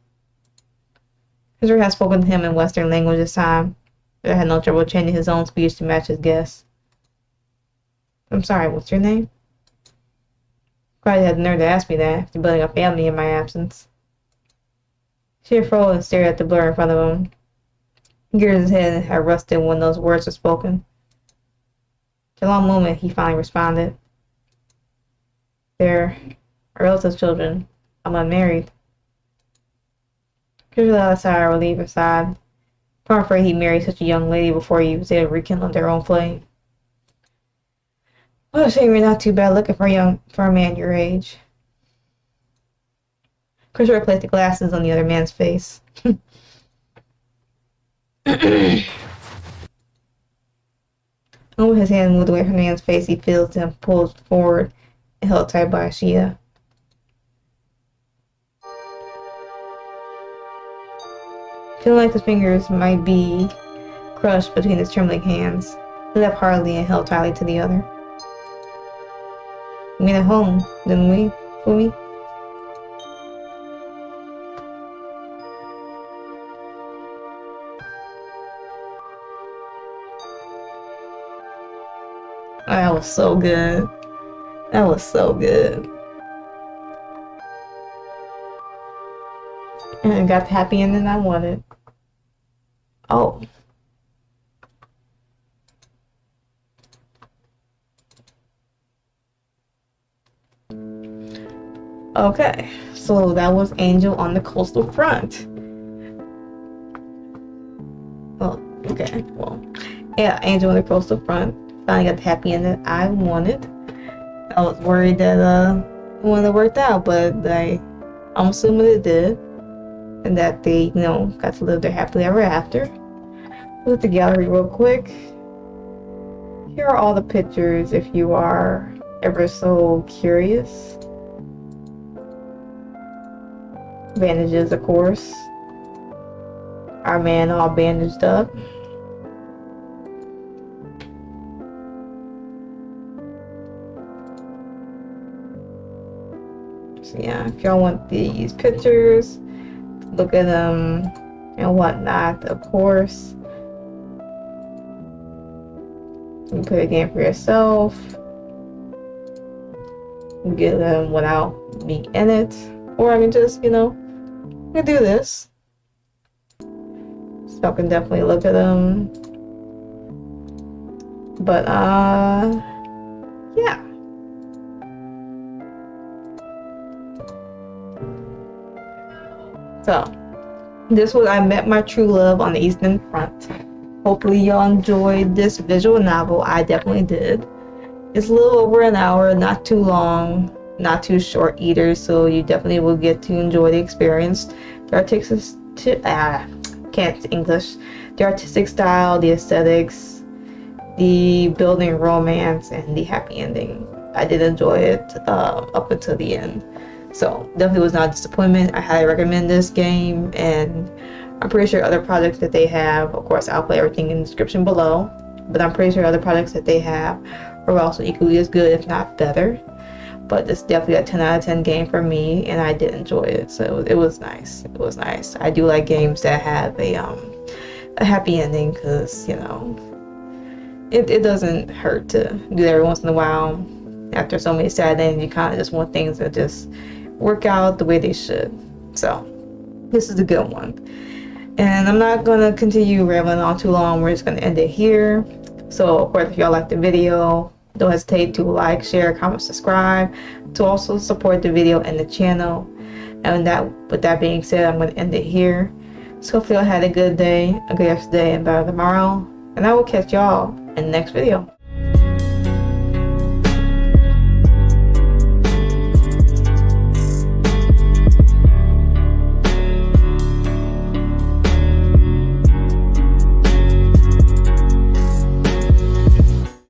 Christopher had spoken to him in Western language this time, but I had no trouble changing his own speech to match his guess. I'm sorry, what's your name? Probably had the nerve to ask me that, after building a family in my absence. She froze and stared at the blur in front of him. Gears' head had rusted when those words were spoken. For a long moment, he finally responded. They're our relative children. I'm unmarried. Christopher let out a sigh of relief and sighed. I'm afraid he married such a young lady before he was able to rekindle their own flame. What a shame you're not too bad looking for a man your age. Christopher placed the glasses on the other man's face. And when his hand moved away from the man's face, he feels him pulled forward and held tight by Ashia. Feeling like his fingers might be crushed between his trembling hands, he laughed heartily and held tightly to the other. We met at home, didn't we, Fumi? Oh, that was so good. That was so good. And I got the happy ending I wanted. Oh. Okay, so that was Angel on the Coastal Front. Well, okay, well, yeah, Angel on the Coastal Front. Finally got the happy ending I wanted. I was worried that it wouldn't have worked out, but I'm assuming it did, and that they, got to live their happily ever after. Look at the gallery real quick. Here are all the pictures if you are ever so curious. Bandages, of course. Our man all bandaged up. So yeah, if y'all want these pictures, look at them and whatnot, of course. You can put a game for yourself. Get them without me in it. Or I can just, I can do this. Y'all can definitely look at them. But yeah. So this was I Met My True Love on the Eastern Front. Hopefully y'all enjoyed this visual novel. I definitely did. It's a little over an hour, not too long, not too short either, so you definitely will get to enjoy the experience. The artistic The artistic style, the aesthetics, the building romance, and the happy ending. I did enjoy it up until the end. So definitely was not a disappointment. I highly recommend this game, and I'm pretty sure other projects that they have, of course I'll put everything in the description below, but I'm pretty sure other projects that they have are also equally as good, if not better. But it's definitely a 10 out of 10 game for me, and I did enjoy it. So it was nice. It was nice. I do like games that have a happy ending, because you know it doesn't hurt to do that every once in a while. After so many sad endings, you kind of just want things to just work out the way they should. So this is a good one. And I'm not going to continue rambling on too long. We're just going to end it here. So of course, if y'all like the video, don't hesitate to like, share, comment, subscribe, to also support the video and the channel. And with that being said, I'm going to end it here. So hopefully y'all had a good day, a good yesterday, and better tomorrow. And I will catch y'all in the next video.